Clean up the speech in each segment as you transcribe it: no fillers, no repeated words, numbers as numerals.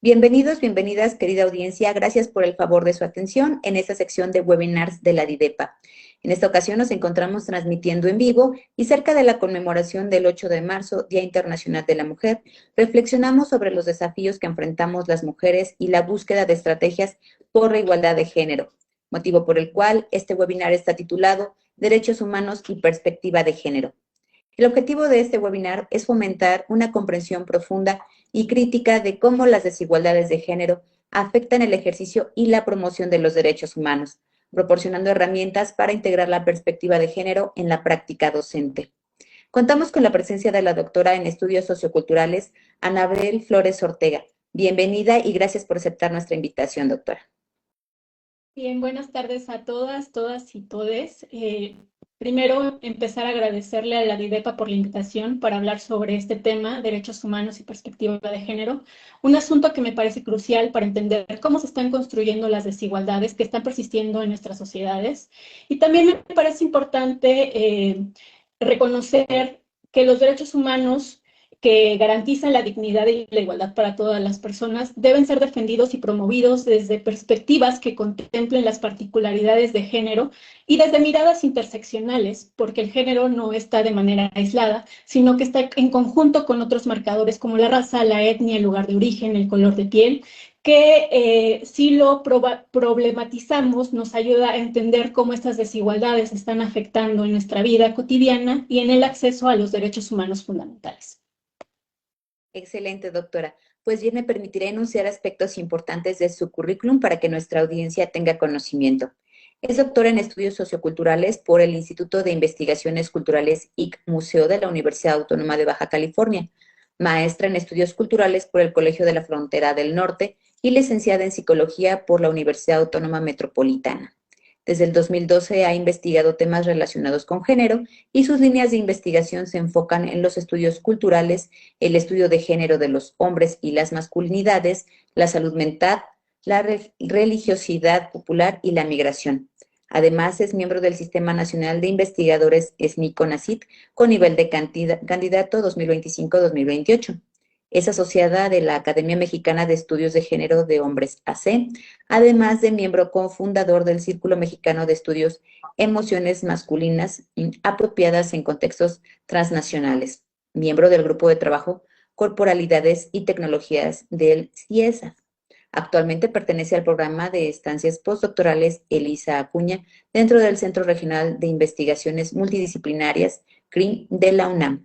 Bienvenidos, bienvenidas, querida audiencia. Gracias por el favor de su atención en esta sección de webinars de la DIDEPA. En esta ocasión nos encontramos transmitiendo en vivo y cerca de la conmemoración del 8 de marzo, Día Internacional de la Mujer, reflexionamos sobre los desafíos que enfrentamos las mujeres y la búsqueda de estrategias por la igualdad de género, motivo por el cual este webinar está titulado Derechos Humanos y Perspectiva de Género. El objetivo de este webinar es fomentar una comprensión profunda y crítica de cómo las desigualdades de género afectan el ejercicio y la promoción de los derechos humanos, proporcionando herramientas para integrar la perspectiva de género en la práctica docente. Contamos con la presencia de la doctora en estudios socioculturales, Anabel Flores Ortega. Bienvenida y gracias por aceptar nuestra invitación, doctora. Bien, buenas tardes a todas y todes. Primero, empezar a agradecerle a la DIDEPA por la invitación para hablar sobre este tema, derechos humanos y perspectiva de género, un asunto que me parece crucial para entender cómo se están construyendo las desigualdades que están persistiendo en nuestras sociedades. Y también me parece importante reconocer que los derechos humanos que garantizan la dignidad y la igualdad para todas las personas, deben ser defendidos y promovidos desde perspectivas que contemplen las particularidades de género y desde miradas interseccionales, porque el género no está de manera aislada, sino que está en conjunto con otros marcadores como la raza, la etnia, el lugar de origen, el color de piel, que si lo problematizamos nos ayuda a entender cómo estas desigualdades están afectando en nuestra vida cotidiana y en el acceso a los derechos humanos fundamentales. Excelente, doctora. Pues bien, me permitiré enunciar aspectos importantes de su currículum para que nuestra audiencia tenga conocimiento. Es doctora en estudios socioculturales por el Instituto de Investigaciones Culturales IC Museo de la Universidad Autónoma de Baja California, maestra en estudios culturales por el Colegio de la Frontera del Norte y licenciada en psicología por la Universidad Autónoma Metropolitana. Desde el 2012 ha investigado temas relacionados con género y sus líneas de investigación se enfocan en los estudios culturales, el estudio de género de los hombres y las masculinidades, la salud mental, la religiosidad popular y la migración. Además, es miembro del Sistema Nacional de Investigadores SNI-CONACYT con nivel de candidato 2025-2028. Es asociada de la Academia Mexicana de Estudios de Género de Hombres AC, además de miembro cofundador del Círculo Mexicano de Estudios Emociones Masculinas Apropiadas en Contextos Transnacionales, miembro del Grupo de Trabajo Corporalidades y Tecnologías del CIESA. Actualmente pertenece al programa de estancias postdoctorales Elisa Acuña dentro del Centro Regional de Investigaciones Multidisciplinarias CRIM de la UNAM.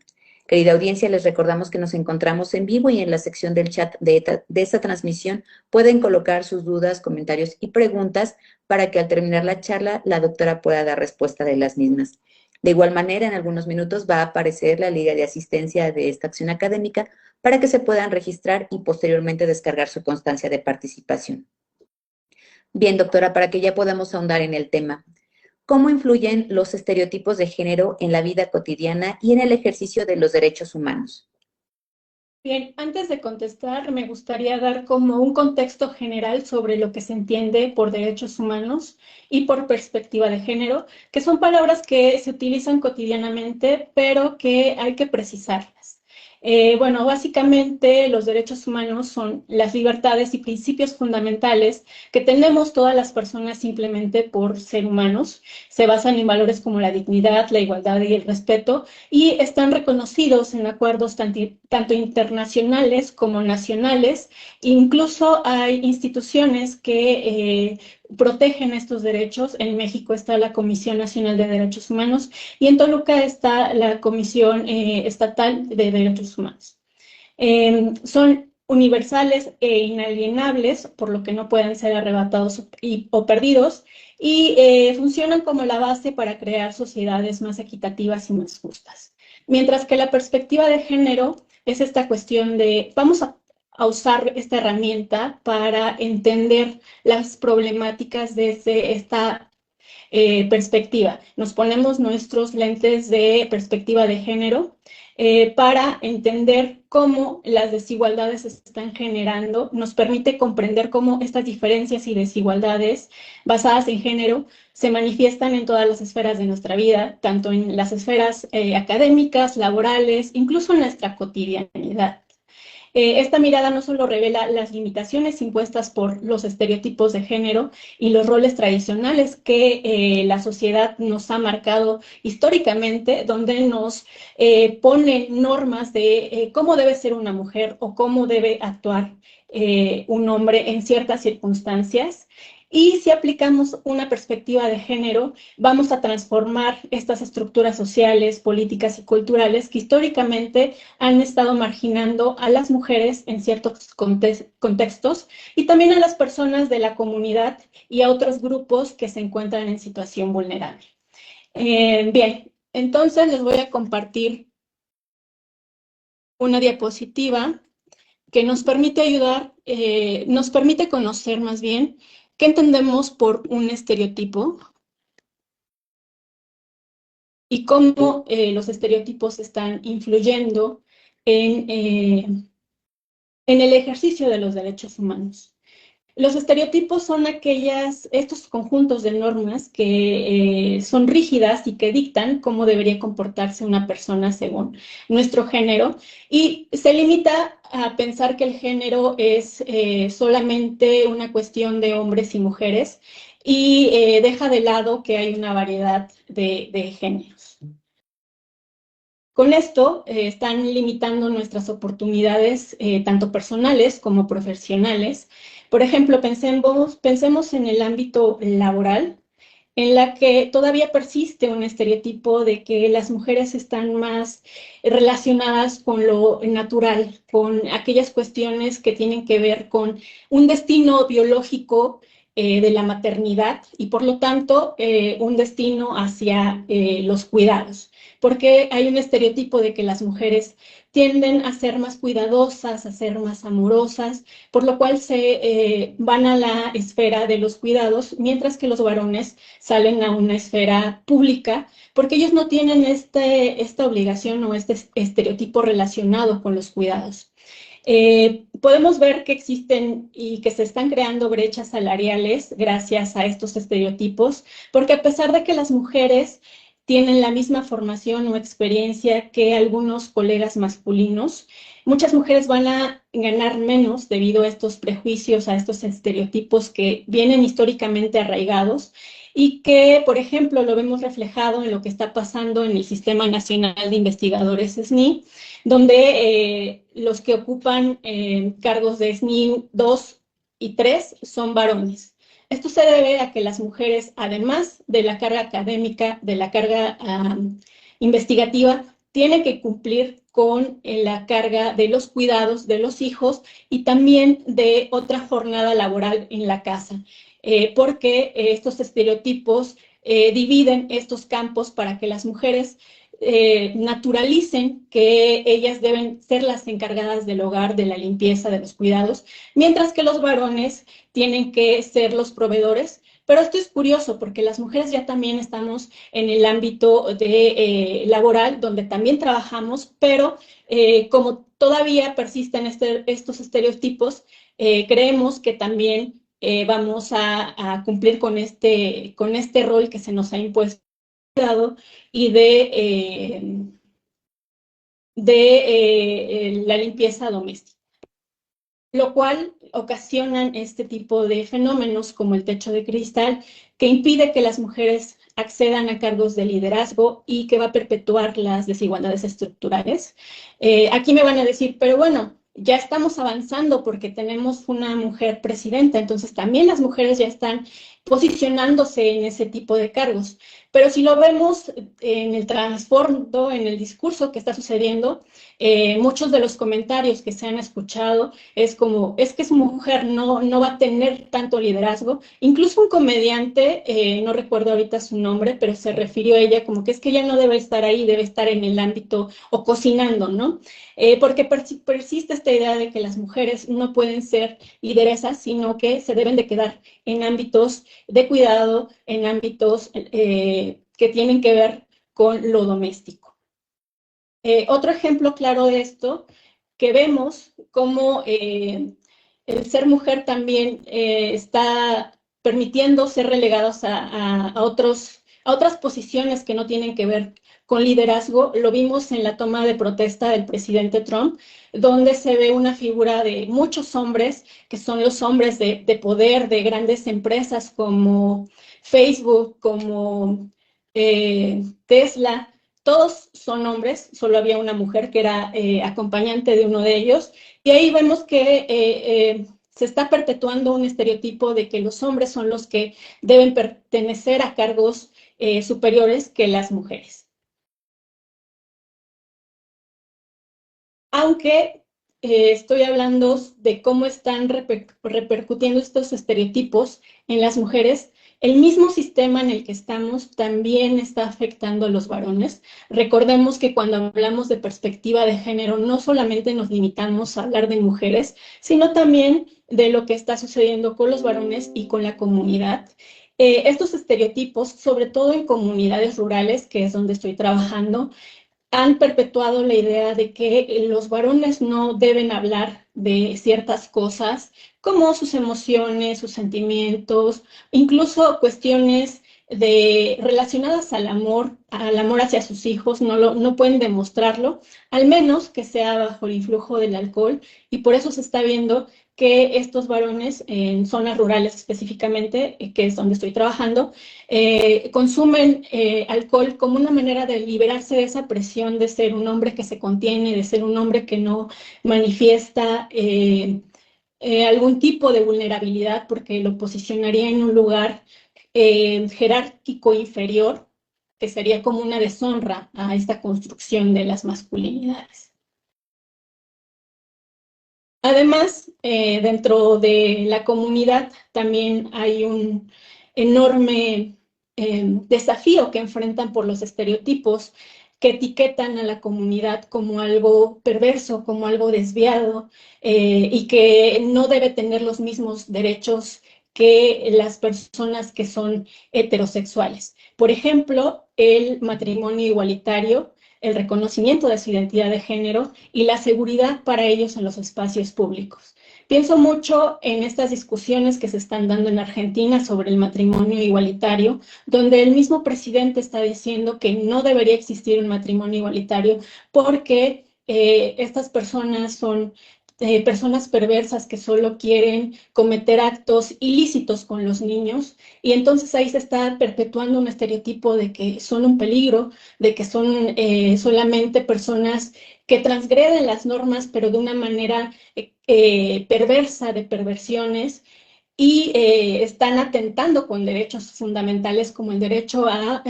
Querida audiencia, les recordamos que nos encontramos en vivo y en la sección del chat de esta transmisión pueden colocar sus dudas, comentarios y preguntas para que al terminar la charla la doctora pueda dar respuesta de las mismas. De igual manera, en algunos minutos va a aparecer la liga de asistencia de esta acción académica para que se puedan registrar y posteriormente descargar su constancia de participación. Bien, doctora, para que ya podamos ahondar en el tema. ¿Cómo influyen los estereotipos de género en la vida cotidiana y en el ejercicio de los derechos humanos? Bien, antes de contestar, me gustaría dar como un contexto general sobre lo que se entiende por derechos humanos y por perspectiva de género, que son palabras que se utilizan cotidianamente, pero que hay que precisarlas. Bueno, básicamente los derechos humanos son las libertades y principios fundamentales que tenemos todas las personas simplemente por ser humanos. Se basan en valores como la dignidad, la igualdad y el respeto y están reconocidos en acuerdos tanto internacionales como nacionales. Incluso hay instituciones que protegen estos derechos. En México está la Comisión Nacional de Derechos Humanos y en Toluca está la Comisión Estatal de Derechos Humanos. Son universales e inalienables, por lo que no pueden ser arrebatados o perdidos, y funcionan como la base para crear sociedades más equitativas y más justas. Mientras que la perspectiva de género es esta cuestión de vamos a usar esta herramienta para entender las problemáticas desde esta perspectiva. Nos ponemos nuestros lentes de perspectiva de género para entender cómo las desigualdades se están generando, nos permite comprender cómo estas diferencias y desigualdades basadas en género se manifiestan en todas las esferas de nuestra vida, tanto en las esferas académicas, laborales, incluso en nuestra cotidianidad. Esta mirada no solo revela las limitaciones impuestas por los estereotipos de género y los roles tradicionales que la sociedad nos ha marcado históricamente, donde nos pone normas de cómo debe ser una mujer o cómo debe actuar un hombre en ciertas circunstancias. Y si aplicamos una perspectiva de género, vamos a transformar estas estructuras sociales, políticas y culturales que históricamente han estado marginando a las mujeres en ciertos contextos y también a las personas de la comunidad y a otros grupos que se encuentran en situación vulnerable. Bien, entonces les voy a compartir una diapositiva que nos permite ayudar, nos permite conocer más bien qué entendemos por un estereotipo y cómo los estereotipos están influyendo en el ejercicio de los derechos humanos. Los estereotipos son estos conjuntos de normas que son rígidas y que dictan cómo debería comportarse una persona según nuestro género, y se limita a pensar que el género es solamente una cuestión de hombres y mujeres y deja de lado que hay una variedad de géneros. Con esto están limitando nuestras oportunidades, tanto personales como profesionales. Por ejemplo, pensemos en el ámbito laboral, en la que todavía persiste un estereotipo de que las mujeres están más relacionadas con lo natural, con aquellas cuestiones que tienen que ver con un destino biológico de la maternidad y por lo tanto un destino hacia los cuidados, porque hay un estereotipo de que las mujeres tienden a ser más cuidadosas, a ser más amorosas, por lo cual se van a la esfera de los cuidados, mientras que los varones salen a una esfera pública, porque ellos no tienen esta obligación o este estereotipo relacionado con los cuidados. Podemos ver que existen y que se están creando brechas salariales gracias a estos estereotipos, porque a pesar de que las mujeres tienen la misma formación o experiencia que algunos colegas masculinos, muchas mujeres van a ganar menos debido a estos prejuicios, a estos estereotipos que vienen históricamente arraigados y que, por ejemplo, lo vemos reflejado en lo que está pasando en el Sistema Nacional de Investigadores SNI, donde los que ocupan cargos de SNI 2 y 3 son varones. Esto se debe a que las mujeres, además de la carga académica, de la carga investigativa, tienen que cumplir con la carga de los cuidados de los hijos y también de otra jornada laboral en la casa, porque estos estereotipos dividen estos campos para que las mujeres naturalicen que ellas deben ser las encargadas del hogar, de la limpieza, de los cuidados, mientras que los varones tienen que ser los proveedores. Pero esto es curioso porque las mujeres ya también estamos en el ámbito laboral, donde también trabajamos, pero como todavía persisten estos estereotipos, creemos que también vamos a cumplir con este rol que se nos ha impuesto y de la limpieza doméstica, lo cual ocasionan este tipo de fenómenos como el techo de cristal, que impide que las mujeres accedan a cargos de liderazgo y que va a perpetuar las desigualdades estructurales. Aquí me van a decir, pero bueno, ya estamos avanzando porque tenemos una mujer presidenta, entonces también las mujeres ya están posicionándose en ese tipo de cargos. Pero si lo vemos en el trasfondo, en el discurso que está sucediendo, muchos de los comentarios que se han escuchado es como, es que es mujer, no va a tener tanto liderazgo. Incluso un comediante, no recuerdo ahorita su nombre, pero se refirió a ella como que es que ella no debe estar ahí, debe estar en el ámbito o cocinando, ¿no? Porque persiste esta idea de que las mujeres no pueden ser lideresas, sino que se deben de quedar en ámbitos de cuidado, en ámbitos que tienen que ver con lo doméstico. Otro ejemplo claro de esto, que vemos cómo el ser mujer también está permitiendo ser relegados a otras posiciones que no tienen que ver con liderazgo. Lo vimos en la toma de protesta del presidente Trump, donde se ve una figura de muchos hombres, que son los hombres de poder de grandes empresas como Facebook, como Tesla. Todos son hombres, solo había una mujer que era acompañante de uno de ellos, y ahí vemos que se está perpetuando un estereotipo de que los hombres son los que deben pertenecer a cargos superiores que las mujeres. Aunque estoy hablando de cómo están repercutiendo estos estereotipos en las mujeres, el mismo sistema en el que estamos también está afectando a los varones. Recordemos que cuando hablamos de perspectiva de género, no solamente nos limitamos a hablar de mujeres, sino también de lo que está sucediendo con los varones y con la comunidad. Estos estereotipos, sobre todo en comunidades rurales, que es donde estoy trabajando, han perpetuado la idea de que los varones no deben hablar de ciertas cosas como sus emociones, sus sentimientos, incluso cuestiones relacionadas al amor hacia sus hijos, no pueden demostrarlo, al menos que sea bajo el influjo del alcohol, y por eso se está viendo que estos varones en zonas rurales específicamente, que es donde estoy trabajando, consumen alcohol como una manera de liberarse de esa presión de ser un hombre que se contiene, de ser un hombre que no manifiesta algún tipo de vulnerabilidad porque lo posicionaría en un lugar jerárquico inferior, que sería como una deshonra a esta construcción de las masculinidades. Además, dentro de la comunidad también hay un enorme desafío que enfrentan por los estereotipos que etiquetan a la comunidad como algo perverso, como algo desviado, y que no debe tener los mismos derechos que las personas que son heterosexuales. Por ejemplo, el matrimonio igualitario, el reconocimiento de su identidad de género y la seguridad para ellos en los espacios públicos. Pienso mucho en estas discusiones que se están dando en Argentina sobre el matrimonio igualitario, donde el mismo presidente está diciendo que no debería existir un matrimonio igualitario porque estas personas son personas perversas que solo quieren cometer actos ilícitos con los niños, y entonces ahí se está perpetuando un estereotipo de que son un peligro, de que son solamente personas que transgreden las normas, pero de una manera perversa, de perversiones, y están atentando con derechos fundamentales como el derecho a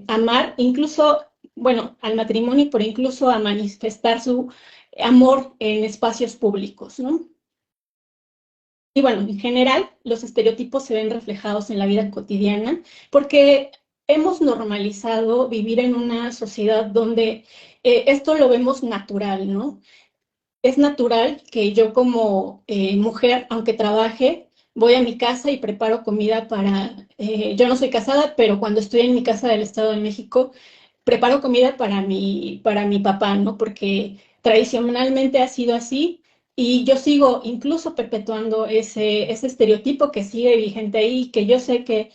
amar, incluso, bueno, al matrimonio, pero incluso a manifestar su amor en espacios públicos, ¿no? Y bueno, en general, los estereotipos se ven reflejados en la vida cotidiana porque hemos normalizado vivir en una sociedad donde esto lo vemos natural, ¿no? Es natural que yo como mujer, aunque trabaje, voy a mi casa y preparo comida yo no soy casada, pero cuando estoy en mi casa del Estado de México, preparo comida para mi papá, ¿no? Porque tradicionalmente ha sido así, y yo sigo incluso perpetuando ese estereotipo que sigue vigente ahí, que yo sé que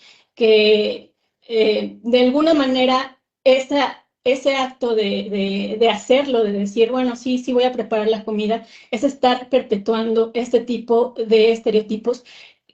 de alguna manera ese acto de hacerlo, de decir, bueno, sí, sí voy a preparar la comida, es estar perpetuando este tipo de estereotipos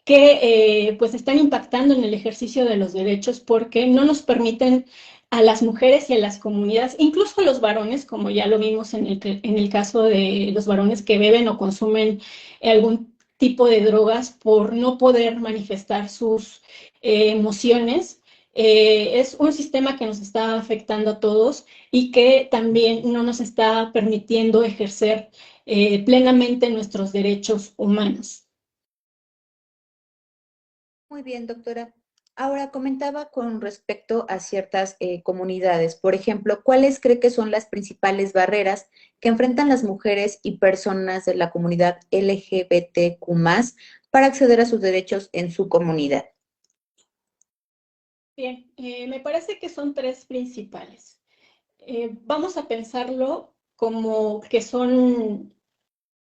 que pues están impactando en el ejercicio de los derechos porque no nos permiten a las mujeres y a las comunidades, incluso a los varones, como ya lo vimos en el caso de los varones que beben o consumen algún tipo de drogas por no poder manifestar sus emociones. Es un sistema que nos está afectando a todos y que también no nos está permitiendo ejercer plenamente nuestros derechos humanos. Muy bien, doctora. Ahora comentaba con respecto a ciertas comunidades, por ejemplo, ¿cuáles cree que son las principales barreras que enfrentan las mujeres y personas de la comunidad LGBTQ+ para acceder a sus derechos en su comunidad? Bien, me parece que son tres principales. Vamos a pensarlo como que son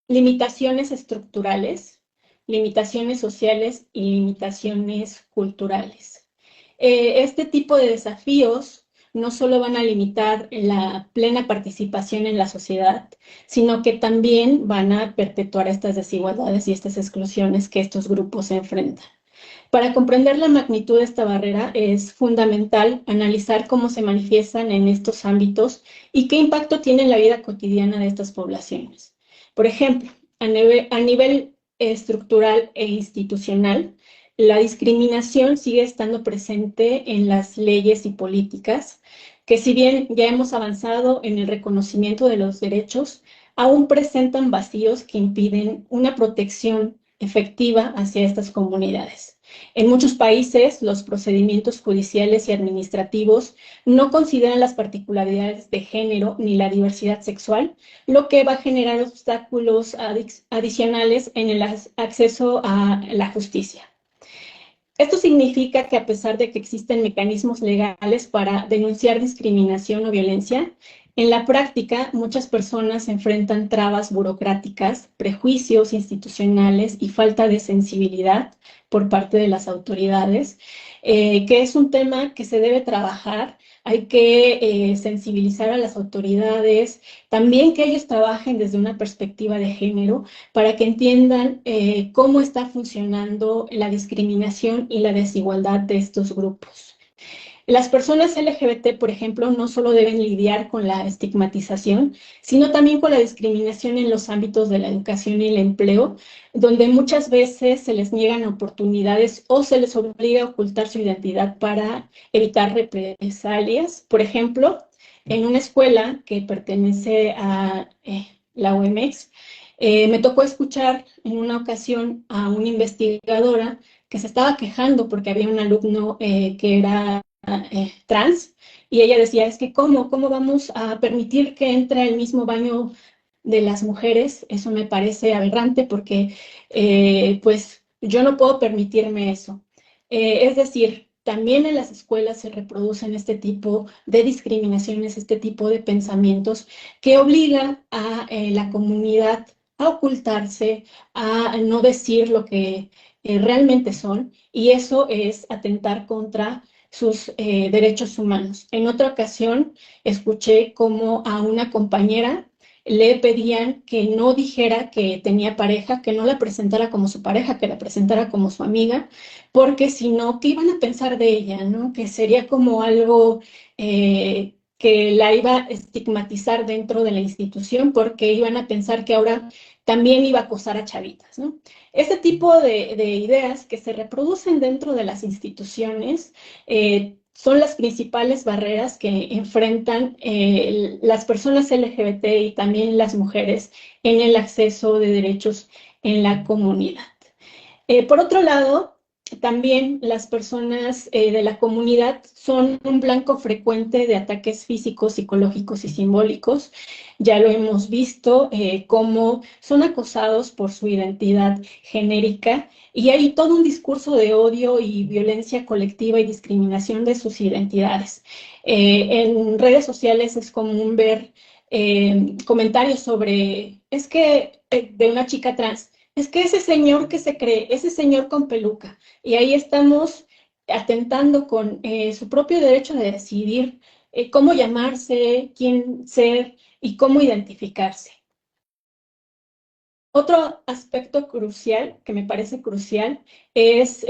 limitaciones estructurales, limitaciones sociales y limitaciones culturales. Este tipo de desafíos no solo van a limitar la plena participación en la sociedad, sino que también van a perpetuar estas desigualdades y estas exclusiones que estos grupos enfrentan. Para comprender la magnitud de esta barrera es fundamental analizar cómo se manifiestan en estos ámbitos y qué impacto tiene en la vida cotidiana de estas poblaciones. Por ejemplo, a nivel estructural e institucional, la discriminación sigue estando presente en las leyes y políticas, que si bien ya hemos avanzado en el reconocimiento de los derechos, aún presentan vacíos que impiden una protección efectiva hacia estas comunidades. En muchos países, los procedimientos judiciales y administrativos no consideran las particularidades de género ni la diversidad sexual, lo que va a generar obstáculos adicionales en el acceso a la justicia. Esto significa que a pesar de que existen mecanismos legales para denunciar discriminación o violencia, en la práctica muchas personas enfrentan trabas burocráticas, prejuicios institucionales y falta de sensibilidad por parte de las autoridades, que es un tema que se debe trabajar. Hay que sensibilizar a las autoridades, también que ellos trabajen desde una perspectiva de género para que entiendan cómo está funcionando la discriminación y la desigualdad de estos grupos. Las personas LGBT, por ejemplo, no solo deben lidiar con la estigmatización, sino también con la discriminación en los ámbitos de la educación y el empleo, donde muchas veces se les niegan oportunidades o se les obliga a ocultar su identidad para evitar represalias. Por ejemplo, en una escuela que pertenece a la UMX, me tocó escuchar en una ocasión a una investigadora que se estaba quejando porque había un alumno que era trans, y ella decía, es que ¿cómo vamos a permitir que entre al mismo baño de las mujeres? Eso me parece aberrante porque pues yo no puedo permitirme eso. Es decir, también en las escuelas se reproducen este tipo de discriminaciones, este tipo de pensamientos que obligan a la comunidad a ocultarse, a no decir lo que realmente son, y eso es atentar contra sus derechos humanos. En otra ocasión, escuché cómo a una compañera le pedían que no dijera que tenía pareja, que no la presentara como su pareja, que la presentara como su amiga, porque si no, ¿qué iban a pensar de ella, no? Que sería como algo que la iba a estigmatizar dentro de la institución, porque iban a pensar que ahora también iba a acosar a chavitas, ¿no? Ese tipo de ideas que se reproducen dentro de las instituciones son las principales barreras que enfrentan las personas LGBT y también las mujeres en el acceso de derechos en la comunidad. Por otro lado, también las personas de la comunidad son un blanco frecuente de ataques físicos, psicológicos y simbólicos. Ya lo hemos visto, cómo son acosados por su identidad genérica, y hay todo un discurso de odio y violencia colectiva y discriminación de sus identidades. En redes sociales es común ver comentarios sobre, es que de una chica trans, es que ese señor que se cree, ese señor con peluca, y ahí estamos atentando con su propio derecho de decidir cómo llamarse, quién ser y cómo identificarse. Otro aspecto crucial, que me parece crucial, es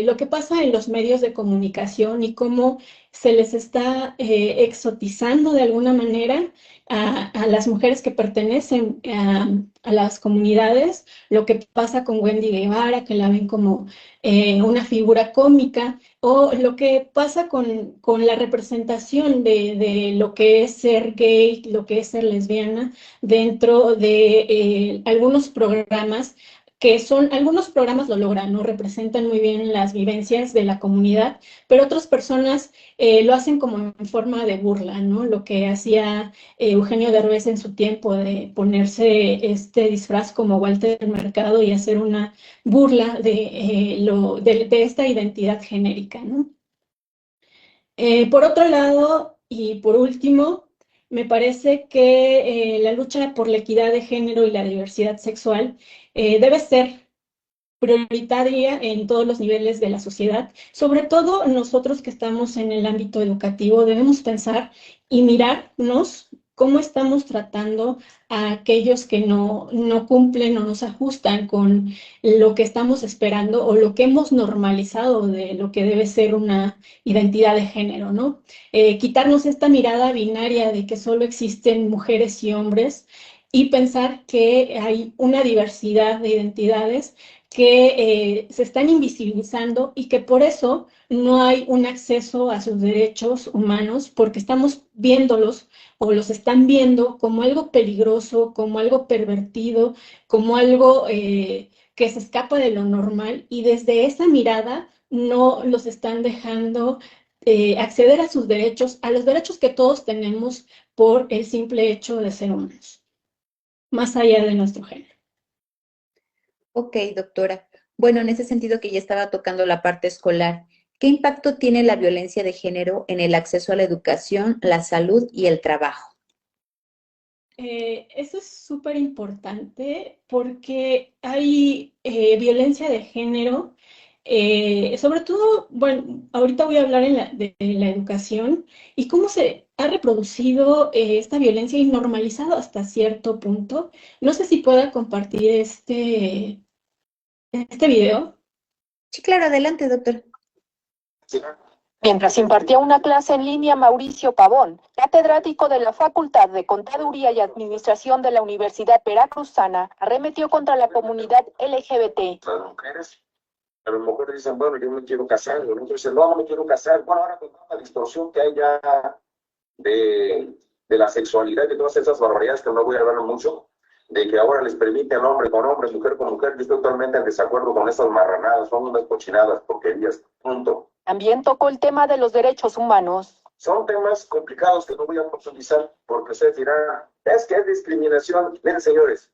lo que pasa en los medios de comunicación y cómo se les está exotizando de alguna manera a las mujeres que pertenecen a las comunidades. Lo que pasa con Wendy Guevara, que la ven como una figura cómica, o lo que pasa con la representación de lo que es ser gay, lo que es ser lesbiana dentro de algunos programas que son, algunos programas lo logran, ¿no? Representan muy bien las vivencias de la comunidad, pero otras personas lo hacen como en forma de burla, ¿no? Lo que hacía Eugenio Derbez en su tiempo de ponerse este disfraz como Walter Mercado y hacer una burla de esta identidad genérica, ¿no? Por otro lado, y por último, me parece que la lucha por la equidad de género y la diversidad sexual debe ser prioritaria en todos los niveles de la sociedad. Sobre todo nosotros que estamos en el ámbito educativo debemos pensar y mirarnos cómo estamos tratando a aquellos que no cumplen o no se ajustan con lo que estamos esperando o lo que hemos normalizado de lo que debe ser una identidad de género, ¿no? Quitarnos esta mirada binaria de que solo existen mujeres y hombres y pensar que hay una diversidad de identidades que se están invisibilizando y que por eso no hay un acceso a sus derechos humanos porque estamos viéndolos o los están viendo como algo peligroso, como algo pervertido, como algo que se escapa de lo normal y desde esa mirada no los están dejando acceder a sus derechos, a los derechos que todos tenemos por el simple hecho de ser humanos, más allá de nuestro género. Ok, doctora. Bueno, en ese sentido que ya estaba tocando la parte escolar, ¿qué impacto tiene la violencia de género en el acceso a la educación, la salud y el trabajo? Eso es súper importante porque hay violencia de género, sobre todo, bueno, ahorita voy a hablar de la educación y cómo se ha reproducido esta violencia y normalizado hasta cierto punto. No sé si pueda compartir este video. Sí, claro, adelante, doctor. Mientras impartía una clase en línea, Mauricio Pavón, catedrático de la Facultad de Contaduría y Administración de la Universidad Veracruzana, arremetió contra la comunidad LGBT. Las mujeres, a lo mejor dicen, bueno, yo me quiero casar, y el otro dice, no, no me quiero casar. Bueno, ahora con la distorsión que hay ya de la sexualidad y de todas esas barbaridades que no voy a hablar mucho, de que ahora les permiten hombre con hombre, mujer con mujer, yo estoy totalmente en desacuerdo con esas marranadas, son unas cochinadas, porquerías, punto. También tocó el tema de los derechos humanos. Son temas complicados que no voy a profundizar porque ustedes dirán, es que es discriminación. Miren, señores,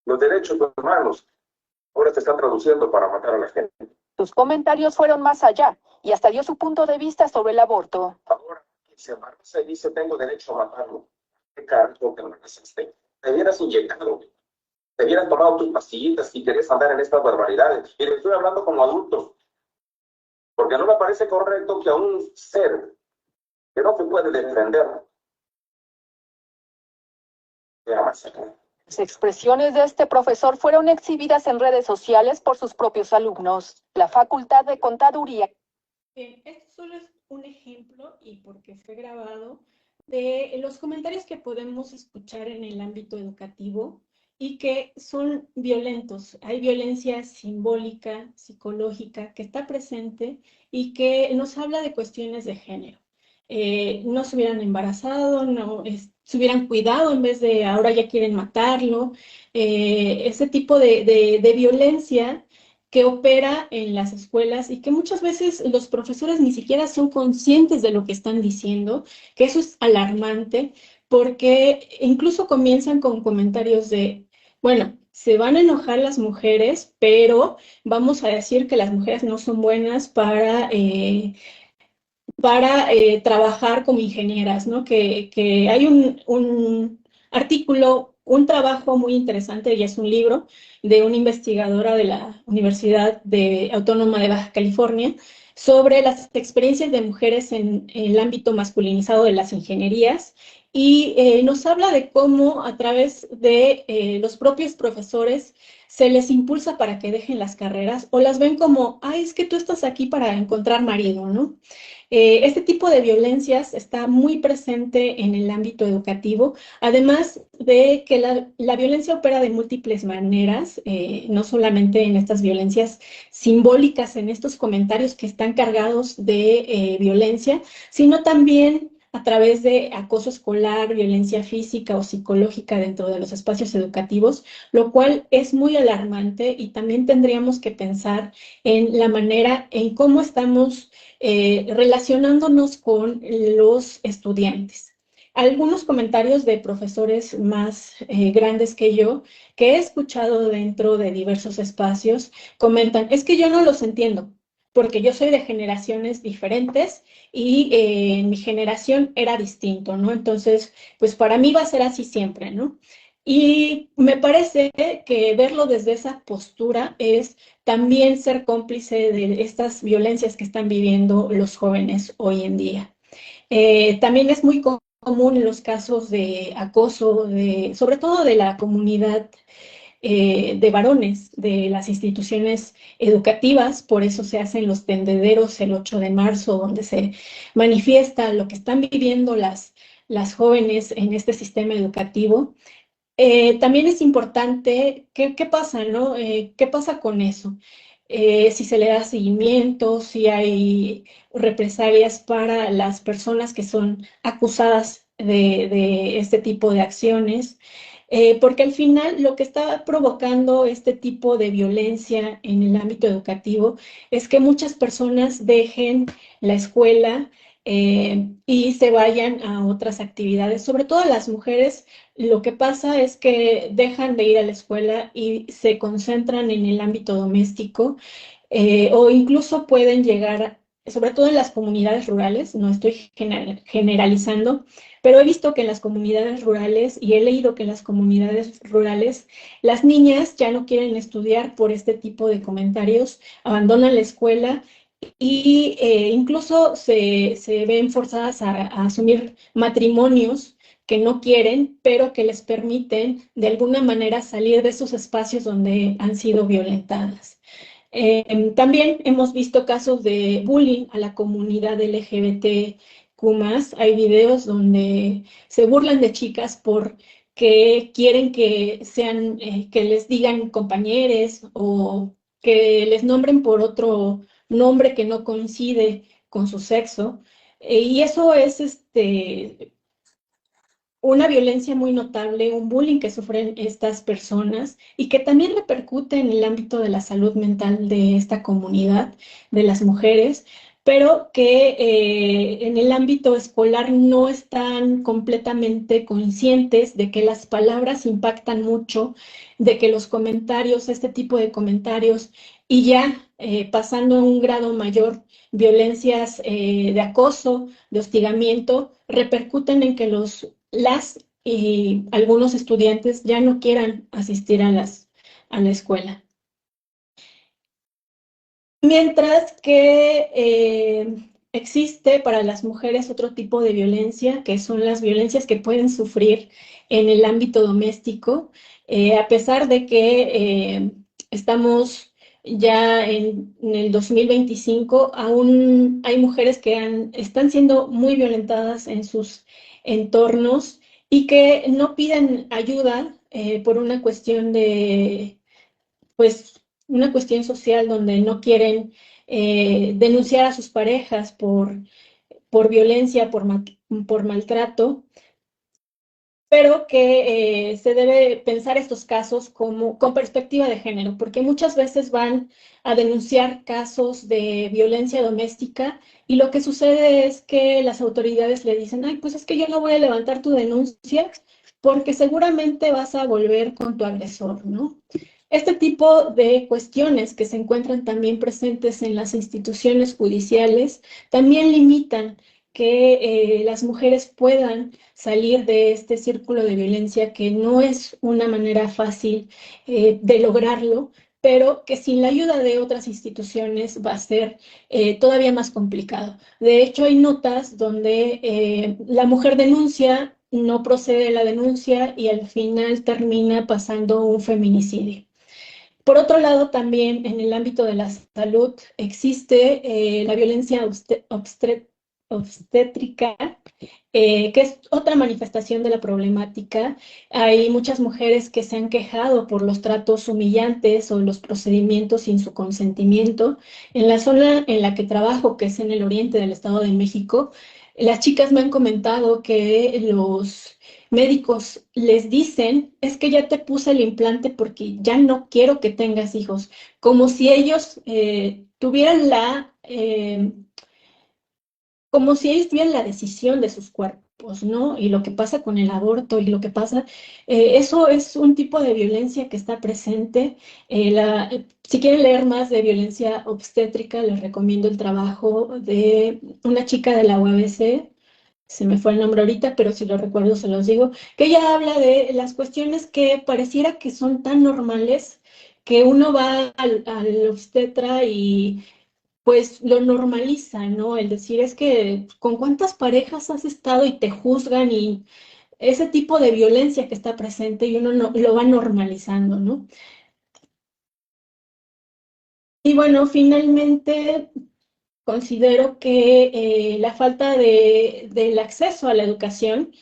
los derechos humanos ahora se están traduciendo para matar a la gente. Sus comentarios fueron más allá y hasta dio su punto de vista sobre el aborto. Ahora se embaraza y dice, tengo derecho a matarlo. ¿Qué carajo te embarazaste? Te hubieras inyectado, te hubieras tomado tus pastillitas si querías andar en estas barbaridades. Y le estoy hablando como adulto. Porque no me parece correcto que a un ser que no se puede defender sea masacrado. Las expresiones de este profesor fueron exhibidas en redes sociales por sus propios alumnos. La Facultad de Contaduría. Esto solo es un ejemplo, y porque fue grabado, de los comentarios que podemos escuchar en el ámbito educativo y que son violentos. Hay violencia simbólica, psicológica, que está presente y que nos habla de cuestiones de género. No se hubieran embarazado, no se hubieran cuidado en vez de ahora ya quieren matarlo. Ese tipo de violencia que opera en las escuelas y que muchas veces los profesores ni siquiera son conscientes de lo que están diciendo, que eso es alarmante, porque incluso comienzan con comentarios de, bueno, se van a enojar las mujeres, pero vamos a decir que las mujeres no son buenas para trabajar como ingenieras, ¿no? Que hay un artículo, un trabajo muy interesante, y es un libro de una investigadora de la Universidad Autónoma de Baja California, sobre las experiencias de mujeres en el ámbito masculinizado de las ingenierías, y nos habla de cómo a través de los propios profesores se les impulsa para que dejen las carreras o las ven como, ay, es que tú estás aquí para encontrar marido, ¿no? Este tipo de violencias está muy presente en el ámbito educativo, además de que la violencia opera de múltiples maneras, no solamente en estas violencias simbólicas, en estos comentarios que están cargados de violencia, sino también a través de acoso escolar, violencia física o psicológica dentro de los espacios educativos, lo cual es muy alarmante y también tendríamos que pensar en la manera en cómo estamos relacionándonos con los estudiantes. Algunos comentarios de profesores más grandes que yo, que he escuchado dentro de diversos espacios, comentan, es que yo no los entiendo, porque yo soy de generaciones diferentes y en mi generación era distinto, ¿no? Entonces, pues para mí va a ser así siempre, ¿no? Y me parece que verlo desde esa postura es también ser cómplice de estas violencias que están viviendo los jóvenes hoy en día. También es muy común los casos de acoso, sobre todo de la comunidad de varones de las instituciones educativas, por eso se hacen los tendederos el 8 de marzo, donde se manifiesta lo que están viviendo las jóvenes en este sistema educativo. También es importante, ¿qué pasa, no? ¿Qué pasa con eso? Si se le da seguimiento, si hay represalias para las personas que son acusadas de este tipo de acciones, porque al final lo que está provocando este tipo de violencia en el ámbito educativo es que muchas personas dejen la escuela y se vayan a otras actividades, sobre todo las mujeres. Lo que pasa es que dejan de ir a la escuela y se concentran en el ámbito doméstico o incluso pueden llegar, sobre todo en las comunidades rurales, no estoy generalizando, pero he visto que en las comunidades rurales y he leído que en las comunidades rurales las niñas ya no quieren estudiar por este tipo de comentarios, abandonan la escuela y incluso se ven forzadas a asumir matrimonios que no quieren, pero que les permiten de alguna manera salir de esos espacios donde han sido violentadas. También hemos visto casos de bullying a la comunidad LGBTQ+. Hay videos donde se burlan de chicas porque quieren que sean, que les digan compañeros o que les nombren por otro nombre que no coincide con su sexo. Y eso es una violencia muy notable, un bullying que sufren estas personas y que también repercute en el ámbito de la salud mental de esta comunidad, de las mujeres, pero que en el ámbito escolar no están completamente conscientes de que las palabras impactan mucho, de que los comentarios, este tipo de comentarios, y ya pasando a un grado mayor, violencias de acoso, de hostigamiento, repercuten en que las y algunos estudiantes ya no quieran asistir a la escuela. Mientras que existe para las mujeres otro tipo de violencia, que son las violencias que pueden sufrir en el ámbito doméstico, a pesar de que estamos ya en el 2025, aún hay mujeres que están siendo muy violentadas en sus entornos y que no piden ayuda por una cuestión pues, una cuestión social donde no quieren denunciar a sus parejas por violencia, por maltrato, pero que se debe pensar estos casos con perspectiva de género, porque muchas veces van a denunciar casos de violencia doméstica y lo que sucede es que las autoridades le dicen, ay, pues es que yo no voy a levantar tu denuncia porque seguramente vas a volver con tu agresor, ¿no? Este tipo de cuestiones que se encuentran también presentes en las instituciones judiciales también limitan que las mujeres puedan salir de este círculo de violencia, que no es una manera fácil de lograrlo, pero que sin la ayuda de otras instituciones va a ser todavía más complicado. De hecho, hay notas donde la mujer denuncia, no procede la denuncia y al final termina pasando un feminicidio. Por otro lado, también en el ámbito de la salud existe la violencia obstétrica, que es otra manifestación de la problemática. Hay muchas mujeres que se han quejado por los tratos humillantes o los procedimientos sin su consentimiento. En la zona en la que trabajo, que es en el oriente del Estado de México, Las chicas me han comentado que los médicos les dicen, es que ya te puse el implante porque ya no quiero que tengas hijos, como si ellos tuvieran como si ellos tuvieran la decisión de sus cuerpos, ¿no? Y lo que pasa con el aborto y lo que pasa, eso es un tipo de violencia que está presente. Si quieren leer más de violencia obstétrica, les recomiendo el trabajo de una chica de la UABC, se me fue el nombre ahorita, pero si lo recuerdo se los digo, que ella habla de las cuestiones que pareciera que son tan normales que uno va al obstetra y pues lo normaliza, ¿no? El decir es que con cuántas parejas has estado y te juzgan y ese tipo de violencia que está presente y uno lo va normalizando, ¿no? Y bueno, finalmente considero que la falta del acceso a la educación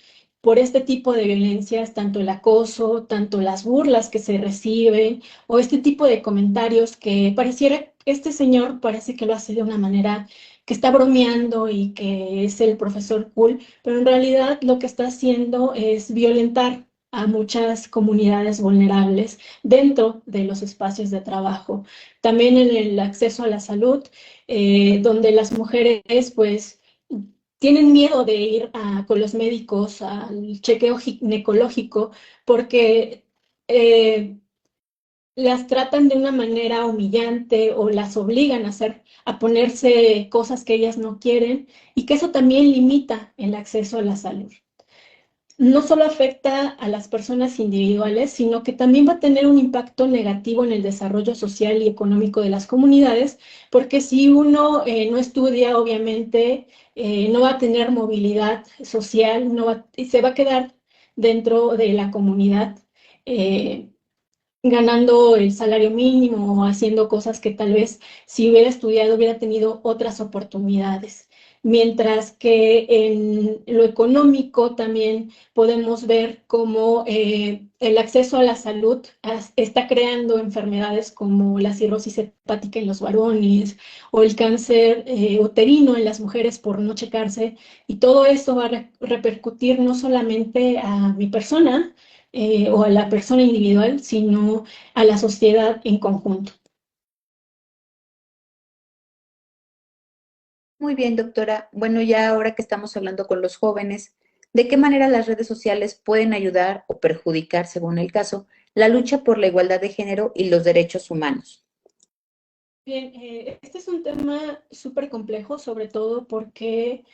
por este tipo de violencias, tanto el acoso, tanto las burlas que se reciben, o este tipo de comentarios que pareciera, este señor parece que lo hace de una manera que está bromeando y que es el profesor cool, pero en realidad lo que está haciendo es violentar a muchas comunidades vulnerables dentro de los espacios de trabajo. También en el acceso a la salud, donde las mujeres pues tienen miedo de ir con los médicos al chequeo ginecológico porque las tratan de una manera humillante o las obligan a ponerse cosas que ellas no quieren y que eso también limita el acceso a la salud. No solo afecta a las personas individuales, sino que también va a tener un impacto negativo en el desarrollo social y económico de las comunidades, porque si uno no estudia, obviamente no va a tener movilidad social, se va a quedar dentro de la comunidad, eh, ganando el salario mínimo o haciendo cosas que tal vez si hubiera estudiado hubiera tenido otras oportunidades. Mientras que en lo económico también podemos ver cómo el acceso a la salud está creando enfermedades como la cirrosis hepática en los varones o el cáncer uterino en las mujeres por no checarse. Y todo eso va a repercutir no solamente a mi persona, o a la persona individual, sino a la sociedad en conjunto. Muy bien, doctora. Bueno, ya ahora que estamos hablando con los jóvenes, ¿de qué manera las redes sociales pueden ayudar o perjudicar, según el caso, la lucha por la igualdad de género y los derechos humanos? Bien, este es un tema súper complejo, sobre todo porque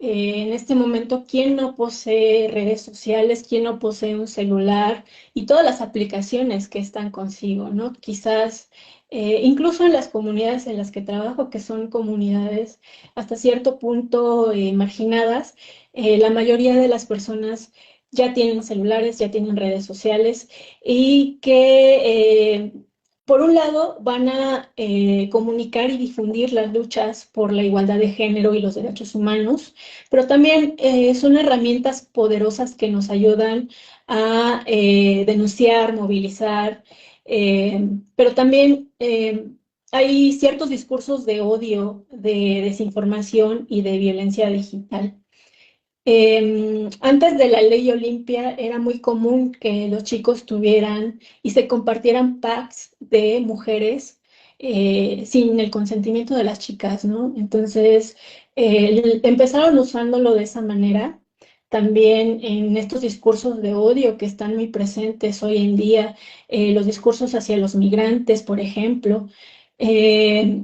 en este momento, ¿quién no posee redes sociales? ¿Quién no posee un celular? Y todas las aplicaciones que están consigo, ¿no? Quizás, incluso en las comunidades en las que trabajo, que son comunidades hasta cierto punto marginadas, la mayoría de las personas ya tienen celulares, ya tienen redes sociales y que por un lado, van a comunicar y difundir las luchas por la igualdad de género y los derechos humanos, pero también son herramientas poderosas que nos ayudan a denunciar, movilizar, pero también hay ciertos discursos de odio, de desinformación y de violencia digital. Antes de la ley Olimpia era muy común que los chicos tuvieran y se compartieran packs de mujeres sin el consentimiento de las chicas, ¿no? Entonces, empezaron usándolo de esa manera. También en estos discursos de odio que están muy presentes hoy en día, los discursos hacia los migrantes, por ejemplo. Eh,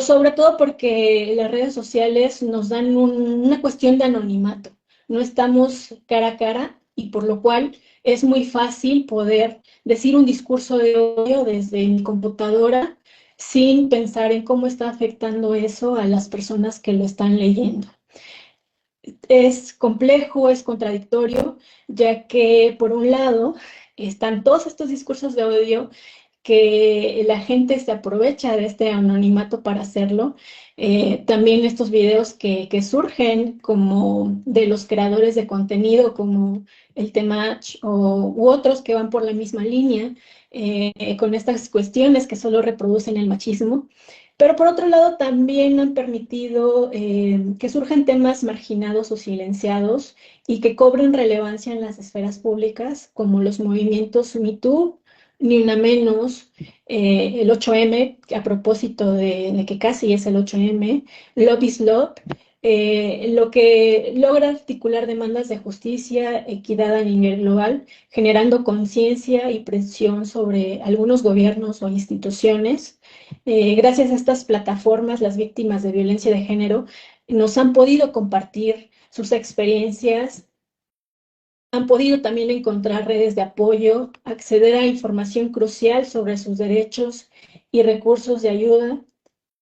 Sobre todo porque las redes sociales nos dan una cuestión de anonimato. No estamos cara a cara y por lo cual es muy fácil poder decir un discurso de odio desde mi computadora sin pensar en cómo está afectando eso a las personas que lo están leyendo. Es complejo, es contradictorio, ya que por un lado están todos estos discursos de odio que la gente se aprovecha de este anonimato para hacerlo. También estos videos que surgen como de los creadores de contenido, como el Temach u otros que van por la misma línea, con estas cuestiones que solo reproducen el machismo. Pero por otro lado también han permitido que surjan temas marginados o silenciados y que cobren relevancia en las esferas públicas, como los movimientos Me Too, Ni Una Menos, el 8M, a propósito de que casi es el 8M, Love is Love, lo que logra articular demandas de justicia, equidad a nivel global, generando conciencia y presión sobre algunos gobiernos o instituciones. Gracias a estas plataformas, las víctimas de violencia de género nos han podido compartir sus experiencias, han podido también encontrar redes de apoyo, acceder a información crucial sobre sus derechos y recursos de ayuda,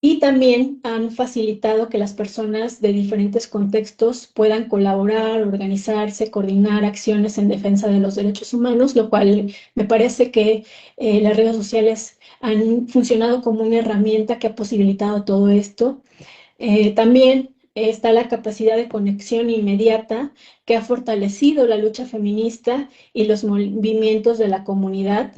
y también han facilitado que las personas de diferentes contextos puedan colaborar, organizarse, coordinar acciones en defensa de los derechos humanos, lo cual me parece que las redes sociales han funcionado como una herramienta que ha posibilitado todo esto. También está la capacidad de conexión inmediata que ha fortalecido la lucha feminista y los movimientos de la comunidad,